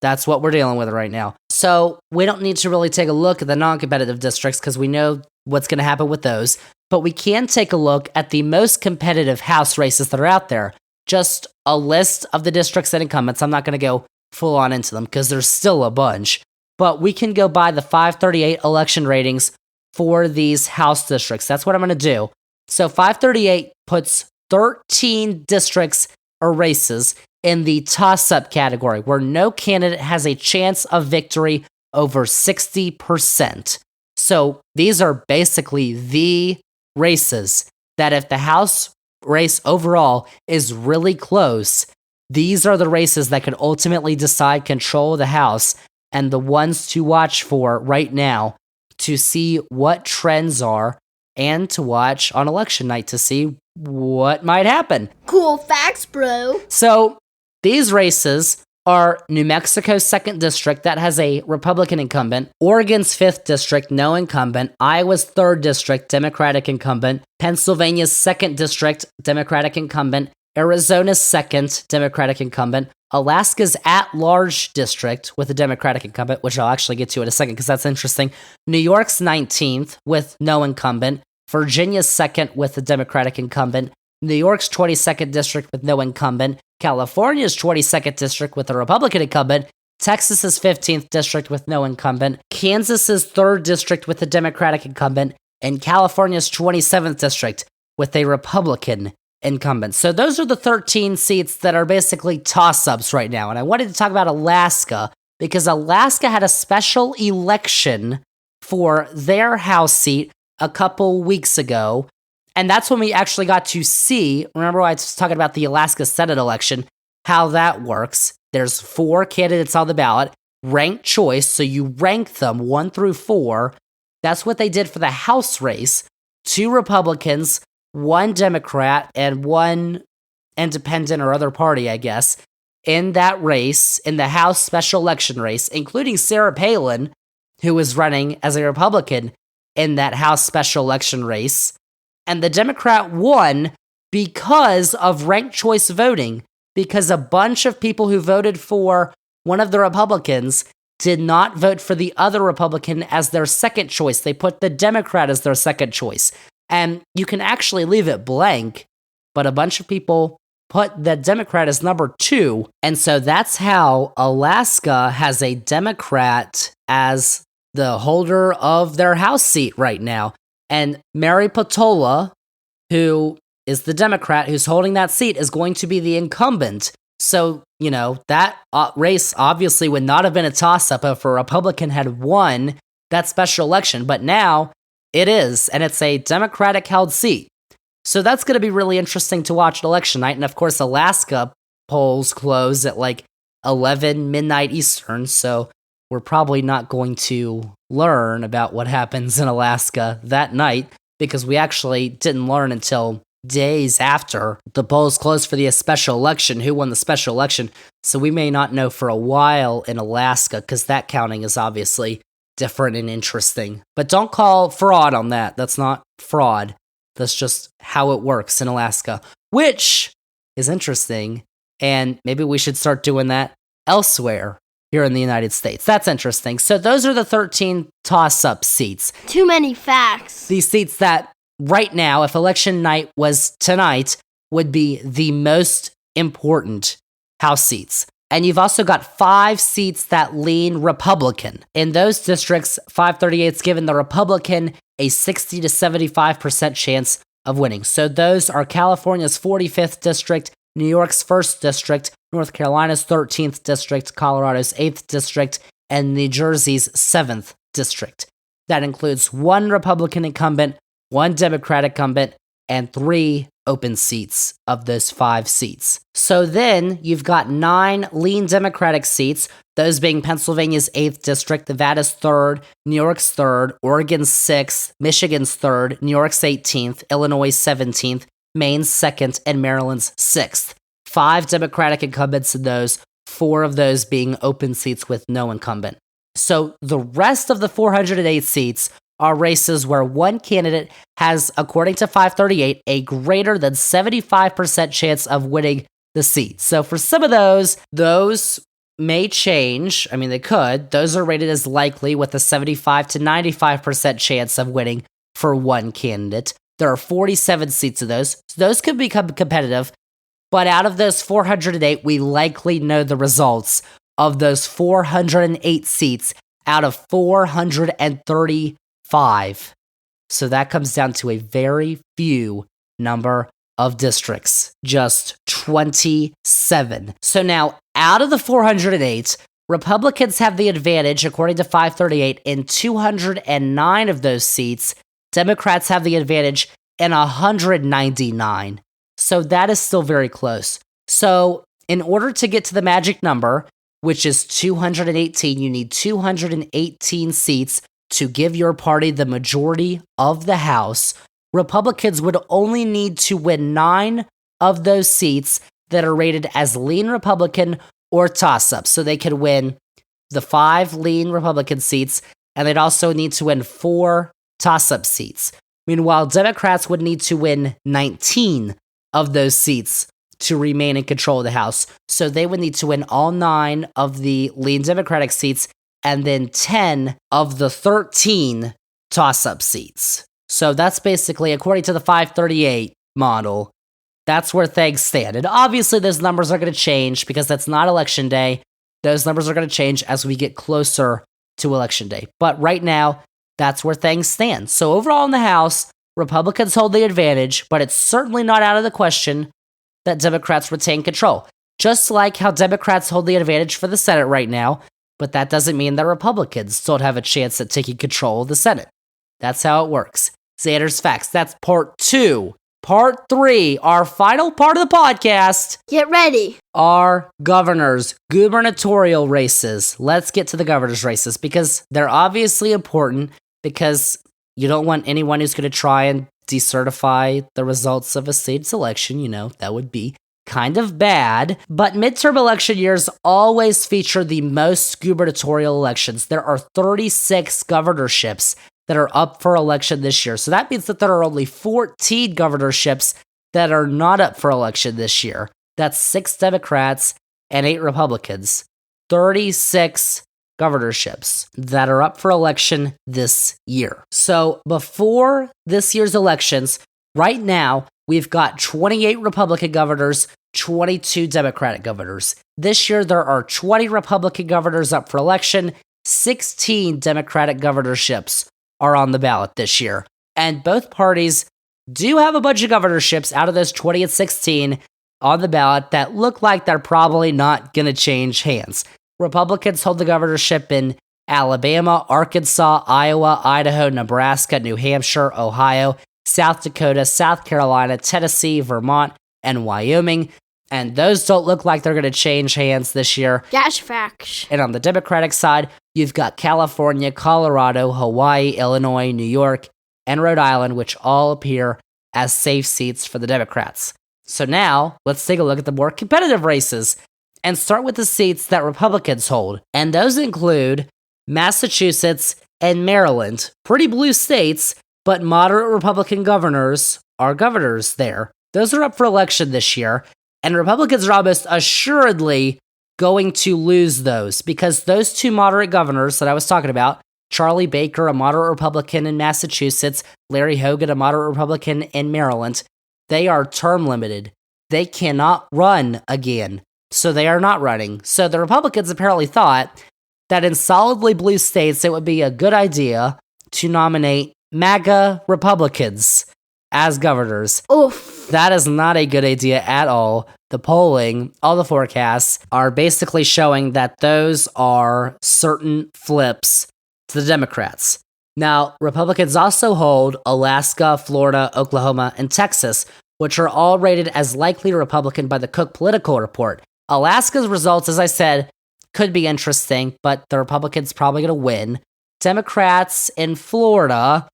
that's what we're dealing with right now. So we don't need to really take a look at the non-competitive districts because we know what's going to happen with those. But we can take a look at the most competitive House races that are out there. Just a list of the districts and incumbents. I'm not going to go full on into them because there's still a bunch. But we can go by the 538 election ratings for these House districts. That's what I'm going to do. So 538 puts 13 districts or races in the toss-up category, where no candidate has a chance of victory over 60%. So these are basically the races that if the House race overall is really close, these are the races that could ultimately decide control of the House and the ones to watch for right now to see what trends are and to watch on election night to see what might happen. Cool facts, bro. So these races are New Mexico's 2nd district that has a Republican incumbent, Oregon's 5th district, no incumbent, Iowa's 3rd district, Democratic incumbent, Pennsylvania's 2nd district, Democratic incumbent, Arizona's 2nd, Democratic incumbent, Alaska's at-large district with a Democratic incumbent, which I'll actually get to in a second because that's interesting, New York's 19th with no incumbent, Virginia's 2nd with a Democratic incumbent, New York's 22nd district with no incumbent, California's 22nd district with a Republican incumbent, Texas's 15th district with no incumbent, Kansas's 3rd district with a Democratic incumbent, and California's 27th district with a Republican incumbent. So those are the 13 seats that are basically toss-ups right now. And I wanted to talk about Alaska because Alaska had a special election for their House seat a couple weeks ago. And that's when we actually got to see, remember I was talking about the Alaska Senate election, how that works. There's 4 candidates on the ballot, ranked choice, so you rank them 1 through 4. That's what they did for the House race. 2 Republicans, 1 Democrat, and 1 independent or other party, I guess, in that race, in the House special election race, including Sarah Palin, who was running as a Republican in that House special election race. And the Democrat won because of ranked choice voting, because a bunch of people who voted for one of the Republicans did not vote for the other Republican as their second choice. They put the Democrat as their second choice. And you can actually leave it blank, but a bunch of people put the Democrat as number 2. And so that's how Alaska has a Democrat as the holder of their House seat right now. And Mary Patola, who is the Democrat who's holding that seat, is going to be the incumbent. So, that race obviously would not have been a toss-up if a Republican had won that special election. But now it is, and it's a Democratic-held seat. So that's going to be really interesting to watch at election night. And of course, Alaska polls close at like 11 midnight Eastern. So we're probably not going to learn about what happens in Alaska that night because we actually didn't learn until days after the polls closed for the special election, who won the special election. So we may not know for a while in Alaska because that counting is obviously different and interesting. But don't call fraud on that. That's not fraud. That's just how it works in Alaska, which is interesting. And maybe we should start doing that elsewhere here in the United States. That's interesting. So those are the 13 toss-up seats. Too many facts. These seats that right now, if election night was tonight, would be the most important House seats. And you've also got 5 seats that lean Republican. In those districts, 538's given the Republican a 60 to 75% chance of winning. So those are California's 45th district, New York's 1st district, North Carolina's 13th district, Colorado's 8th district, and New Jersey's 7th district. That includes 1 Republican incumbent, 1 Democratic incumbent, and 3 open seats of those 5 seats. So then you've got 9 lean Democratic seats, those being Pennsylvania's 8th district, Nevada's 3rd, New York's 3rd, Oregon's 6th, Michigan's 3rd, New York's 18th, Illinois' 17th, Maine's 2nd, and Maryland's 6th. 5 Democratic incumbents in those, 4 of those being open seats with no incumbent. So the rest of the 408 seats are races where one candidate has, according to 538, a greater than 75% chance of winning the seat. So for some of those may change. I mean, they could. Those are rated as likely with a 75 to 95% chance of winning for one candidate. There are 47 seats of those. So those could become competitive. But out of those 408, we likely know the results of those 408 seats out of 435. So that comes down to a very few number of districts, just 27. So now, out of the 408, Republicans have the advantage, according to 538, in 209 of those seats. Democrats have the advantage in 199. So that is still very close. So in order to get to the magic number, which is 218, you need 218 seats to give your party the majority of the House. Republicans would only need to win 9 of those seats that are rated as lean Republican or toss-up. So they could win the 5 lean Republican seats, and they'd also need to win 4 toss-up seats. Meanwhile, Democrats would need to win 19 of those seats to remain in control of the House. So they would need to win all 9 of the lean Democratic seats and then 10 of the 13 toss-up seats. So that's basically, according to the 538 model, that's where things stand. And obviously, those numbers are going to change because that's not election day. Those numbers are going to change as we get closer to election day. But right now, that's where things stand. So overall in the House, Republicans hold the advantage, but it's certainly not out of the question that Democrats retain control. Just like how Democrats hold the advantage for the Senate right now, but that doesn't mean that Republicans don't have a chance at taking control of the Senate. That's how it works. Zander's Facts. That's part 2. Part 3, our final part of the podcast, Get ready. are governors, gubernatorial races. Let's get to the governors' races because they're obviously important because you don't want anyone who's going to try and decertify the results of a state's election. You know, that would be kind of bad. But midterm election years always feature the most gubernatorial elections. There are 36 governorships that are up for election this year. So that means that there are only 14 governorships that are not up for election this year. That's 6 Democrats and 8 Republicans. 36 governorships that are up for election this year. So before this year's elections, right now, we've got 28 Republican governors, 22 Democratic governors. This year, there are 20 Republican governors up for election, 16 Democratic governorships are on the ballot this year. And both parties do have a bunch of governorships out of those 20 and 16 on the ballot that look like they're probably not going to change hands. Republicans hold the governorship in Alabama, Arkansas, Iowa, Idaho, Nebraska, New Hampshire, Ohio, South Dakota, South Carolina, Tennessee, Vermont, and Wyoming. And those don't look like they're going to change hands this year. Dash facts. And on the Democratic side, you've got California, Colorado, Hawaii, Illinois, New York, and Rhode Island, which all appear as safe seats for the Democrats. So now, let's take a look at the more competitive races and start with the seats that Republicans hold. And those include Massachusetts and Maryland. Pretty blue states, but moderate Republican governors are governors there. Those are up for election this year, and Republicans are almost assuredly going to lose those because those 2 moderate governors that I was talking about, Charlie Baker, a moderate Republican in Massachusetts, Larry Hogan, a moderate Republican in Maryland, they are term limited. They cannot run again, so they are not running. So the Republicans apparently thought that in solidly blue states, it would be a good idea to nominate MAGA Republicans as governors. Oof. That is not a good idea at all. The polling, all the forecasts are basically showing that those are certain flips to the Democrats. Now, Republicans also hold Alaska, Florida, Oklahoma, and Texas, which are all rated as likely Republican by the Cook Political Report. Alaska's results, as I said, could be interesting, but the Republicans probably going to win. Democrats in Florida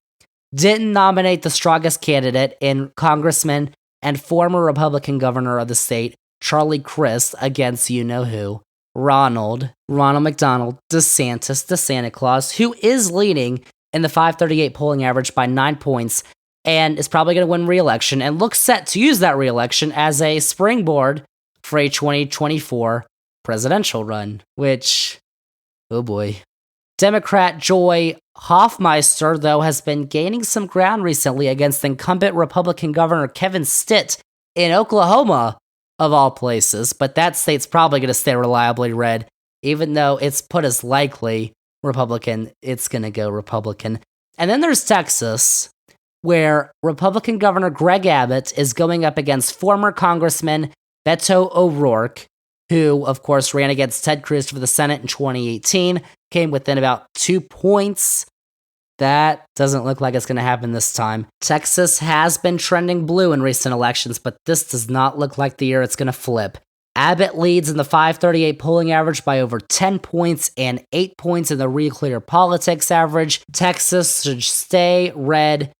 didn't nominate the strongest candidate in Congressman and former Republican governor of the state, Charlie Crist, against you-know-who, Ronald McDonald DeSantis, the Santa Claus, who is leading in the 538 polling average by 9 points and is probably going to win re-election and looks set to use that re-election as a springboard for a 2024 presidential run, which, oh boy. Democrat Joy Hoffmeister, though, has been gaining some ground recently against incumbent Republican Governor Kevin Stitt in Oklahoma, of all places, but that state's probably going to stay reliably red, even though it's put as likely Republican, it's going to go Republican. And then there's Texas, where Republican Governor Greg Abbott is going up against former Congressman Beto O'Rourke, who, of course, ran against Ted Cruz for the Senate in 2018, came within about 2 points. That doesn't look like it's going to happen this time. Texas has been trending blue in recent elections, but this does not look like the year it's going to flip. Abbott leads in the 538 polling average by over 10 points and 8 points in the Real Clear Politics average. Texas should stay red,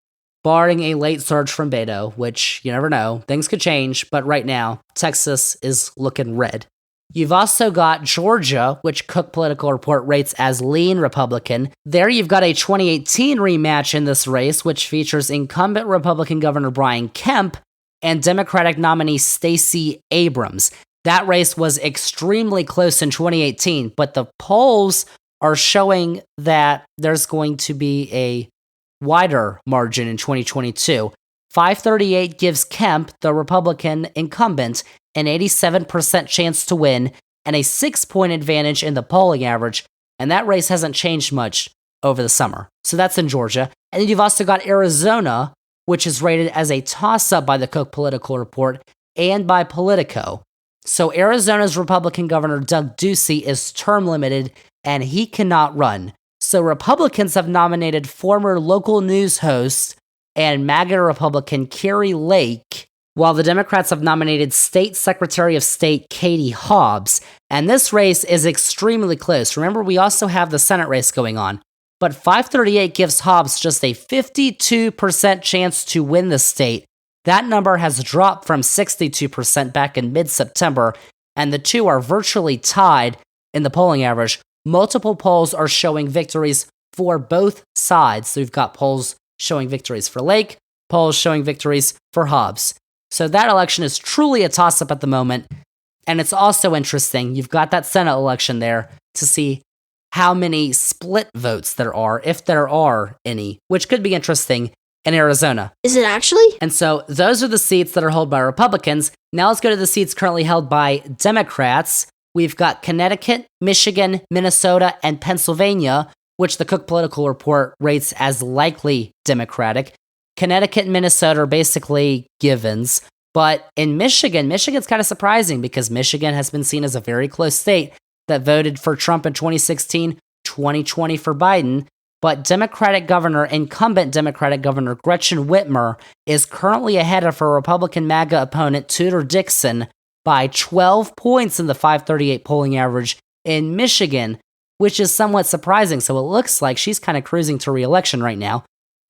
barring a late surge from Beto, which you never know. Things could change, but right now, Texas is looking red. You've also got Georgia, which Cook Political Report rates as lean Republican. There you've got a 2018 rematch in this race, which features incumbent Republican Governor Brian Kemp and Democratic nominee Stacey Abrams. That race was extremely close in 2018, but the polls are showing that there's going to be a wider margin in 2022. 538 gives Kemp, the Republican incumbent, an 87% chance to win and a 6-point advantage in the polling average, and that race hasn't changed much over the summer. So that's in Georgia. And then you've also got Arizona, which is rated as a toss-up by the Cook Political Report and by Politico. So Arizona's Republican Governor Doug Ducey is term limited, and he cannot run. So Republicans have nominated former local news host and MAGA Republican Carrie Lake, while the Democrats have nominated State Secretary of State Katie Hobbs. And this race is extremely close. Remember, we also have the Senate race going on. But 538 gives Hobbs just a 52% chance to win the state. That number has dropped from 62% back in mid-September, and the two are virtually tied in the polling average. Multiple polls are showing victories for both sides. So we've got polls showing victories for Lake, polls showing victories for Hobbs. So that election is truly a toss-up at the moment, and it's also interesting. You've got that Senate election there to see how many split votes there are, if there are any, which could be interesting in Arizona. Is it actually? And so those are the seats that are held by Republicans. Now let's go to the seats currently held by Democrats. We've got Connecticut, Michigan, Minnesota, and Pennsylvania, which the Cook Political Report rates as likely Democratic. Connecticut and Minnesota are basically givens. But in Michigan's kind of surprising because Michigan has been seen as a very close state that voted for Trump in 2016, 2020 for Biden. But incumbent Democratic Governor Gretchen Whitmer is currently ahead of her Republican MAGA opponent Tudor Dixon by 12 points in the 538 polling average in Michigan, which is somewhat surprising. So it looks like she's kind of cruising to re-election right now.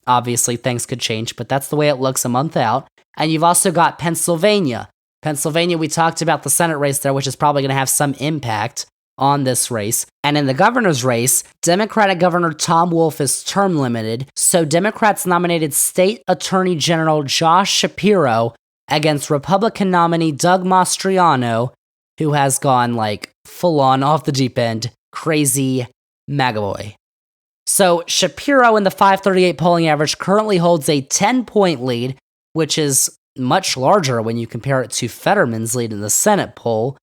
Obviously, things could change, but that's the way it looks a month out. And you've also got Pennsylvania. Pennsylvania, we talked about the Senate race there, which is probably going to have some impact on this race. And in the governor's race, Democratic Governor Tom Wolf is term limited, so Democrats nominated State Attorney General Josh Shapiro against Republican nominee Doug Mastriano, who has gone like full on off the deep end, crazy MAGA boy. So Shapiro in the 538 polling average currently holds a 10-point lead, which is much larger when you compare it to Fetterman's lead in the Senate poll.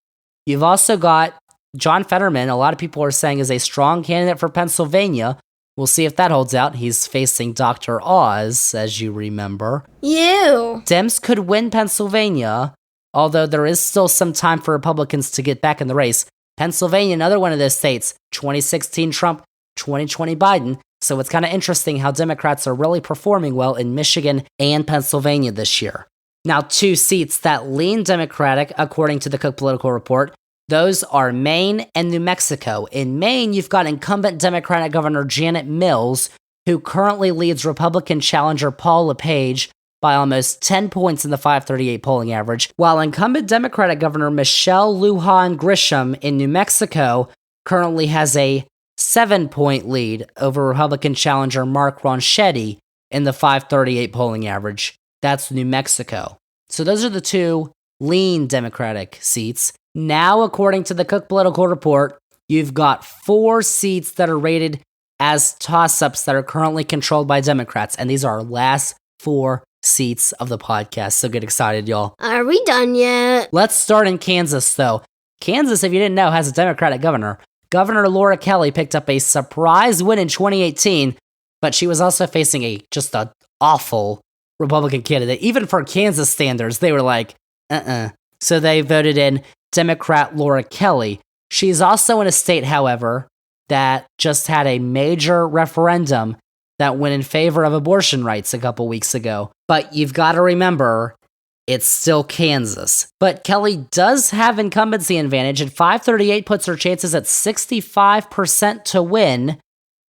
You've also got John Fetterman, a lot of people are saying is a strong candidate for Pennsylvania. We'll see if that holds out. He's facing Dr. Oz, as you remember. You. Dems could win Pennsylvania, although there is still some time for Republicans to get back in the race. Pennsylvania, another one of those states, 2016 Trump, 2020 Biden. So it's kind of interesting how Democrats are really performing well in Michigan and Pennsylvania this year. Now, two seats that lean Democratic, according to the Cook Political Report, those are Maine and New Mexico. In Maine, you've got incumbent Democratic Governor Janet Mills, who currently leads Republican challenger Paul LePage by almost 10 points in the 538 polling average, while incumbent Democratic Governor Michelle Lujan Grisham in New Mexico currently has a 7-point lead over Republican challenger Mark Ronchetti in the 538 polling average. That's New Mexico. So those are the two lean Democratic seats. Now, according to the Cook Political Report, you've got 4 seats that are rated as toss-ups that are currently controlled by Democrats, and these are our last 4 seats of the podcast, so get excited, y'all. Are we done yet? Let's start in Kansas, though. Kansas, if you didn't know, has a Democratic governor. Governor Laura Kelly picked up a surprise win in 2018, but she was also facing just an awful Republican candidate. Even for Kansas standards, they were like, So they voted in Democrat Laura Kelly. She's also in a state, however, that just had a major referendum that went in favor of abortion rights a couple weeks ago. But you've got to remember, it's still Kansas. But Kelly does have incumbency advantage, and 538 puts her chances at 65% to win,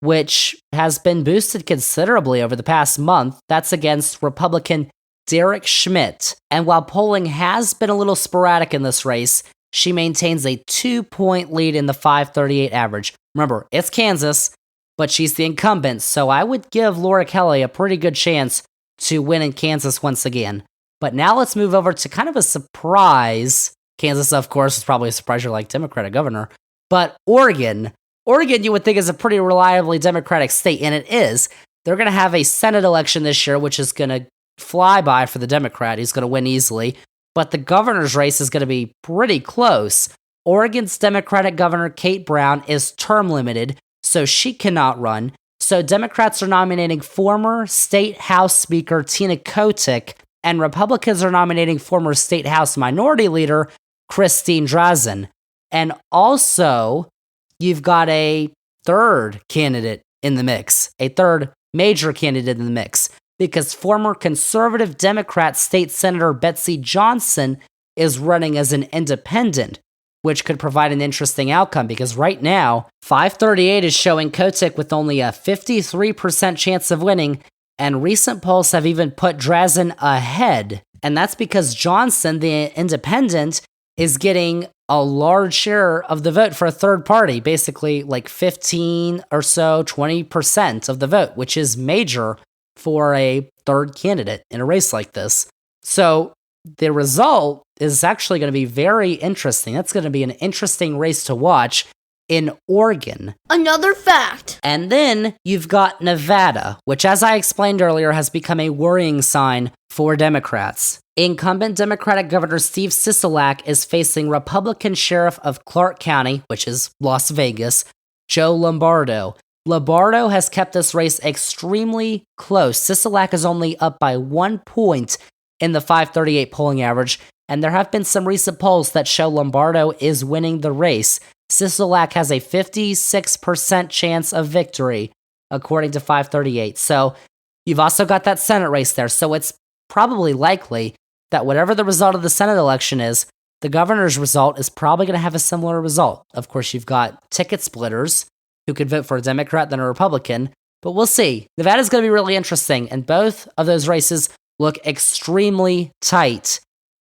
which has been boosted considerably over the past month. That's against Republican Derek Schmidt. And while polling has been a little sporadic in this race, she maintains a 2-point lead in the 538 average. Remember, it's Kansas, but she's the incumbent, so I would give Laura Kelly a pretty good chance to win in Kansas once again. But now let's move over to kind of a surprise. Kansas, of course, is probably a surprise you're like Democratic governor. But Oregon, you would think is a pretty reliably Democratic state, and it is. They're going to have a Senate election this year, which is going to flyby for the Democrat. He's going to win easily. But the governor's race is going to be pretty close. Oregon's Democratic Governor Kate Brown is term limited, so she cannot run. So Democrats are nominating former State House Speaker Tina Kotek, and Republicans are nominating former State House Minority Leader Christine Drazan. And also, you've got a third candidate in the mix, a third major candidate in the mix, because former conservative Democrat State Senator Betsy Johnson is running as an independent, which could provide an interesting outcome because right now, 538 is showing Kotek with only a 53% chance of winning, and recent polls have even put Drazan ahead. And that's because Johnson, the independent, is getting a large share of the vote for a third party, basically like 15 or so, 20% of the vote, which is major for a third candidate in a race like this. So the result is actually going to be very interesting. That's going to be an interesting race to watch in Oregon. Another fact. And then you've got Nevada, which, as I explained earlier, has become a worrying sign for Democrats. Incumbent Democratic Governor Steve Sisolak is facing Republican Sheriff of Clark County, which is Las Vegas, Joe Lombardo. Lombardo has kept this race extremely close. Sisolak is only up by 1 point in the 538 polling average, and there have been some recent polls that show Lombardo is winning the race. Sisolak has a 56% chance of victory, according to 538. So you've also got that Senate race there, so it's probably likely that whatever the result of the Senate election is, the governor's result is probably going to have a similar result. Of course, you've got ticket splitters who could vote for a Democrat than a Republican, but we'll see. Nevada's going to be really interesting, and both of those races look extremely tight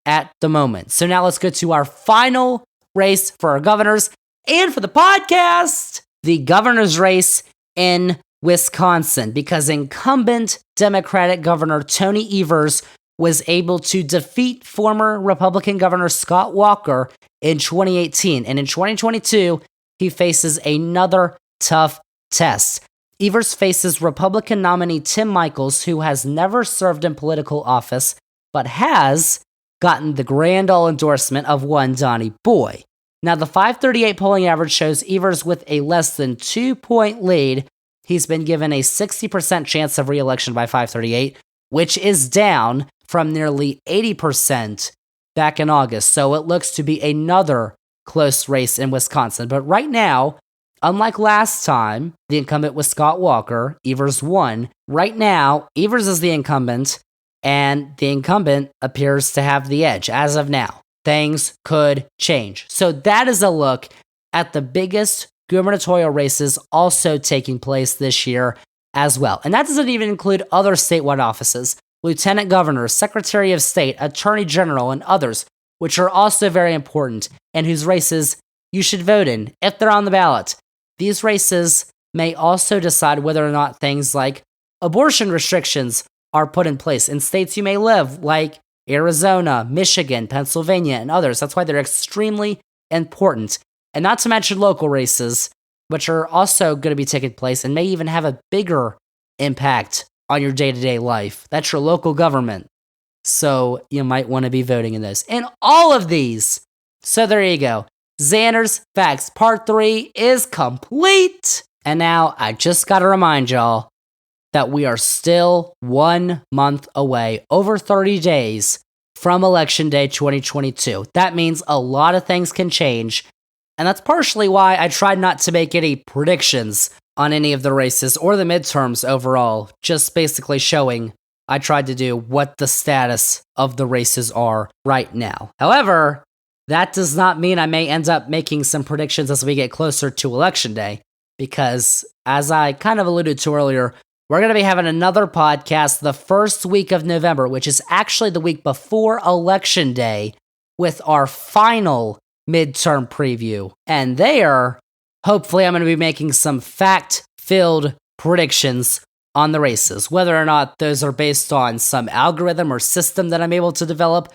at the moment. So now let's go to our final race for our governors and for the podcast, the governor's race in Wisconsin, because incumbent Democratic Governor Tony Evers was able to defeat former Republican Governor Scott Walker in 2018. And in 2022, he faces another tough test. Evers faces Republican nominee Tim Michels, who has never served in political office, but has gotten the grand old endorsement of one Donnie Boy. Now, the 538 polling average shows Evers with a less than 2-point lead. He's been given a 60% chance of re-election by 538, which is down from nearly 80% back in August. So it looks to be another close race in Wisconsin. But right now, unlike last time, the incumbent was Scott Walker. Evers won. Right now, Evers is the incumbent, and the incumbent appears to have the edge as of now. Things could change. So that is a look at the biggest gubernatorial races also taking place this year as well. And that doesn't even include other statewide offices, lieutenant governors, secretary of state, attorney general, and others, which are also very important and whose races you should vote in if they're on the ballot. These races may also decide whether or not things like abortion restrictions are put in place in states you may live, like Arizona, Michigan, Pennsylvania, and others. That's why they're extremely important. And not to mention local races, which are also going to be taking place and may even have a bigger impact on your day-to-day life. That's your local government. So you might want to be voting in those. And all of these. So there you go. Zander's Facts Part 3 is complete. And now I just got to remind y'all that we are still 1 month away, over 30 days from Election Day 2022. That means a lot of things can change, and that's partially why I tried not to make any predictions on any of the races or the midterms overall, just basically showing I tried to do what the status of the races are right now. However, that does not mean I may end up making some predictions as we get closer to Election Day, because as I kind of alluded to earlier, we're going to be having another podcast the first week of November, which is actually the week before Election Day, with our final midterm preview. And there, hopefully, I'm going to be making some fact-filled predictions on the races. Whether or not those are based on some algorithm or system that I'm able to develop,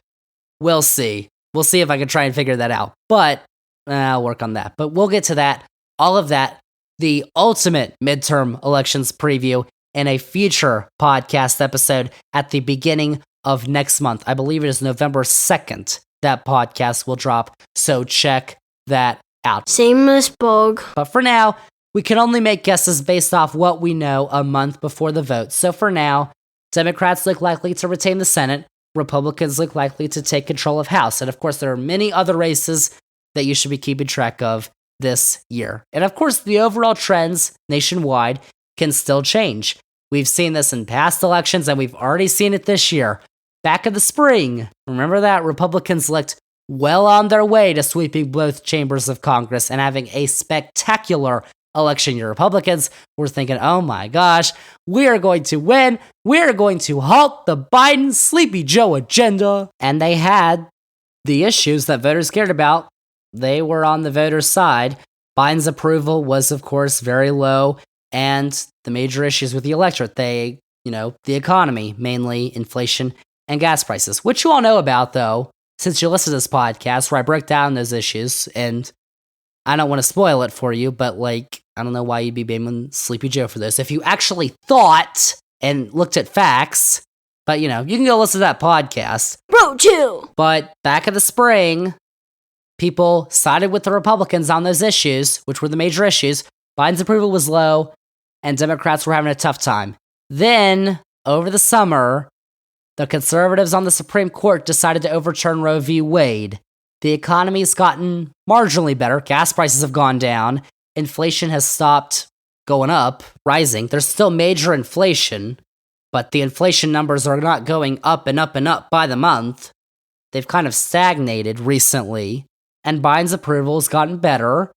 we'll see. We'll see if I can try and figure that out. But I'll work on that. But we'll get to that, all of that, the ultimate midterm elections preview, in a future podcast episode at the beginning of next month. I believe it is November 2nd that podcast will drop, so check that out. Same as Bug. But for now, we can only make guesses based off what we know a month before the vote. So for now, Democrats look likely to retain the Senate. Republicans look likely to take control of House. And of course, there are many other races that you should be keeping track of this year. And of course, the overall trends nationwide can still change. We've seen this in past elections, and we've already seen it this year. Back in the spring, remember that Republicans looked well on their way to sweeping both chambers of Congress and having a spectacular election year. Republicans were thinking, oh my gosh, we are going to win. We are going to halt the Biden Sleepy Joe agenda. And they had the issues that voters cared about. They were on the voters' side. Biden's approval was, of course, very low. And the major issues with the electorate, the economy, mainly inflation and gas prices, which you all know about, though, since you listen to this podcast where I break down those issues. And I don't want to spoil it for you, but I don't know why you'd be blaming Sleepy Joe for this. If you actually thought and looked at facts, but you can go listen to that podcast. Bro, chill. But back in the spring, people sided with the Republicans on those issues, which were the major issues. Biden's approval was low, and Democrats were having a tough time. Then, over the summer, the conservatives on the Supreme Court decided to overturn Roe v. Wade. The economy's gotten marginally better. Gas prices have gone down. Inflation has stopped going up, rising. There's still major inflation, but the inflation numbers are not going up and up and up by the month. They've kind of stagnated recently, and Biden's approval has gotten better.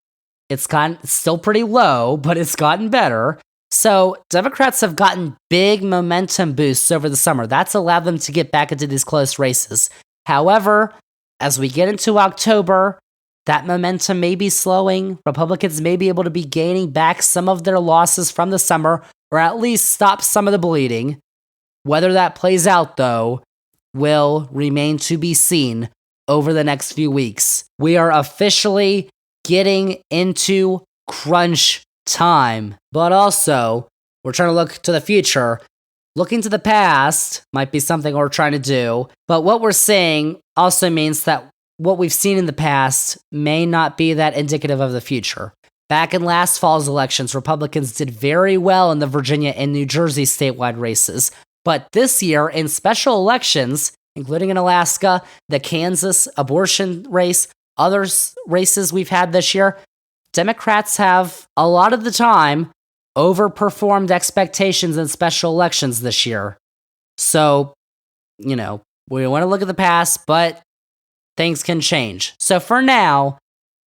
It's still pretty low, but it's gotten better. So Democrats have gotten big momentum boosts over the summer. That's allowed them to get back into these close races. However, as we get into October, that momentum may be slowing. Republicans may be able to be gaining back some of their losses from the summer, or at least stop some of the bleeding. Whether that plays out, though, will remain to be seen over the next few weeks. We are officially getting into crunch time, but also we're trying to look to the future. Looking to the past might be something we're trying to do, but what we're seeing also means that what we've seen in the past may not be that indicative of the future. Back in last fall's elections, Republicans did very well in the Virginia and New Jersey statewide races, but this year in special elections, including in Alaska, the Kansas abortion race, other races we've had this year, Democrats have a lot of the time overperformed expectations in special elections this year. So, we want to look at the past, but things can change. So for now,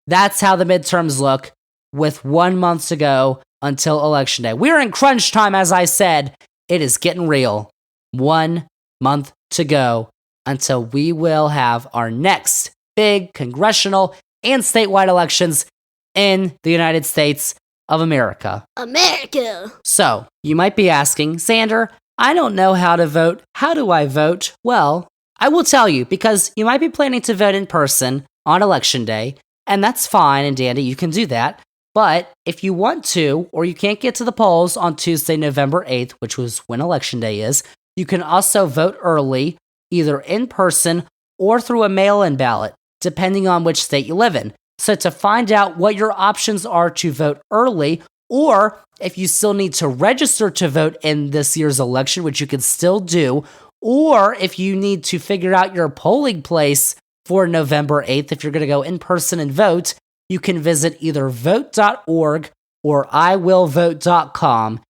that's how the midterms look with 1 month to go until Election Day. We're in crunch time, as I said. It is getting real. 1 month to go until we will have our next big congressional and statewide elections in the United States of America. America. So, you might be asking, Zander, I don't know how to vote. How do I vote? Well, I will tell you, because you might be planning to vote in person on Election Day, and that's fine and dandy, you can do that. But if you want to, or you can't get to the polls on Tuesday, November 8th, which was when Election Day is, you can also vote early, either in person or through a mail-in ballot, depending on which state you live in. So to find out what your options are to vote early, or if you still need to register to vote in this year's election, which you can still do, or if you need to figure out your polling place for November 8th, if you're going to go in person and vote, you can visit either vote.org or iwillvote.com.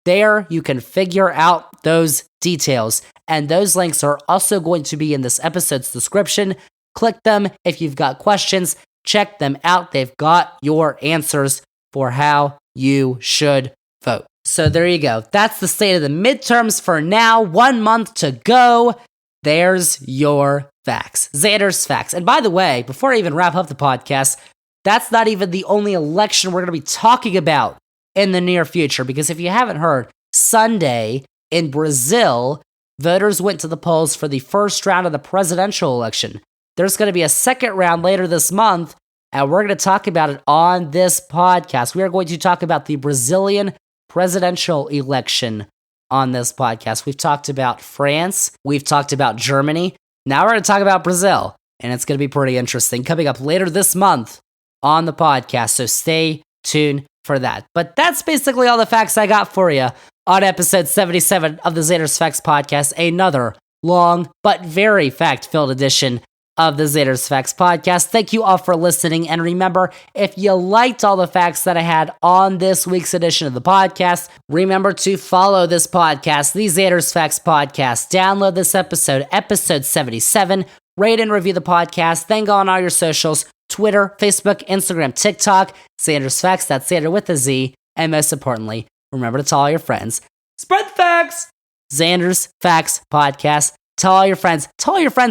There you can figure out those details, and those links are also going to be in this episode's description. Click them if you've got questions. Check them out. They've got your answers for how you should vote. So there you go. That's the state of the midterms for now. 1 month to go. There's your facts. Zander's facts. And by the way, before I even wrap up the podcast, that's not even the only election we're going to be talking about in the near future. Because if you haven't heard, Sunday in Brazil, voters went to the polls for the first round of the presidential election. There's going to be a second round later this month, and we're going to talk about it on this podcast. We are going to talk about the Brazilian presidential election on this podcast. We've talked about France. We've talked about Germany. Now we're going to talk about Brazil, and it's going to be pretty interesting coming up later this month on the podcast, so stay tuned for that. But that's basically all the facts I got for you on episode 77 of the Zander's Facts Podcast, another long but very fact-filled edition of the Zander's Facts Podcast. Thank you all for listening, and remember, if you liked all the facts that I had on this week's edition of the podcast, remember to follow this podcast, the Zander's Facts Podcast. Download this episode 77, rate and review the podcast, then go on all your socials, Twitter, Facebook, Instagram, TikTok, Zander's Facts, that's Zander with a Z, and most importantly, remember to tell all your friends, spread the facts! Zander's Facts Podcast. Tell all your friends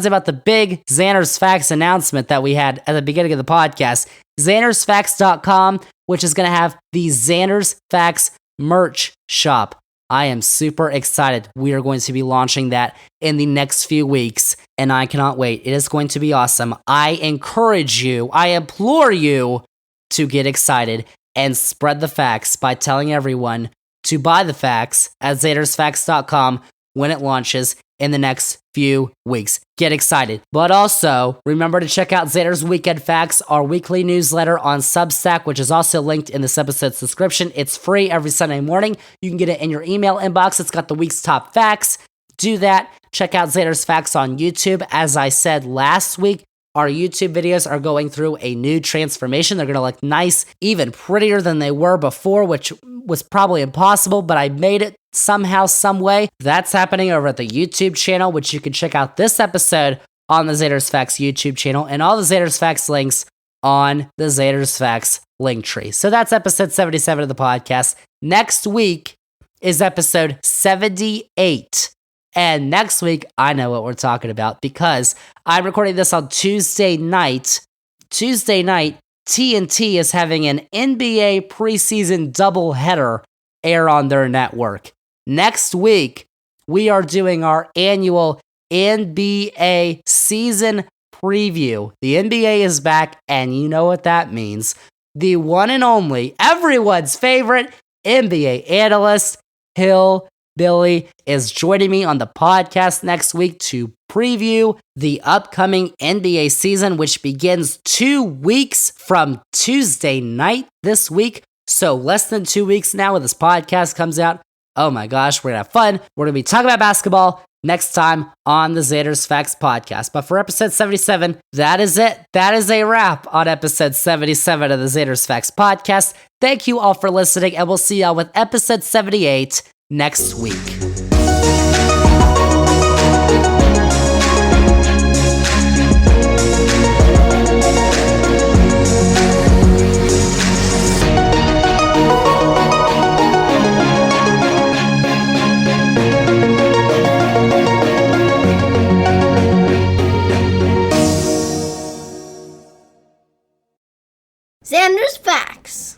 about the big Zander's Facts announcement that we had at the beginning of the podcast. Xander'sFacts.com, which is going to have the Zander's Facts merch shop. I am super excited. We are going to be launching that in the next few weeks, and I cannot wait. It is going to be awesome. I encourage you, I implore you to get excited and spread the facts by telling everyone to buy the facts at Xander'sFacts.com when it launches in the next few weeks. Get excited. But also, remember to check out Zander's Weekend Facts, our weekly newsletter on Substack, which is also linked in this episode's description. It's free every Sunday morning. You can get it in your email inbox. It's got the week's top facts. Do that. Check out Zander's Facts on YouTube. As I said last week, our YouTube videos are going through a new transformation. They're going to look nice, even prettier than they were before, which was probably impossible, but I made it somehow, some way. That's happening over at the YouTube channel, which you can check out this episode on the Zander's Facts YouTube channel, and all the Zander's Facts links on the Zander's Facts link tree. So that's episode 77 of the podcast. Next week is episode 78. And next week, I know what we're talking about because I'm recording this on Tuesday night. Tuesday night, TNT is having an NBA preseason doubleheader air on their network. Next week, we are doing our annual NBA season preview. The NBA is back, and you know what that means. The one and only, everyone's favorite NBA analyst, Billy, is joining me on the podcast next week to preview the upcoming NBA season, which begins 2 weeks from Tuesday night this week. So less than 2 weeks now when this podcast comes out. Oh my gosh, we're going to have fun. We're going to be talking about basketball next time on the Zander's Facts Podcast. But for episode 77, that is it. That is a wrap on episode 77 of the Zander's Facts Podcast. Thank you all for listening, and we'll see y'all with episode 78 next week. Zander's Facts.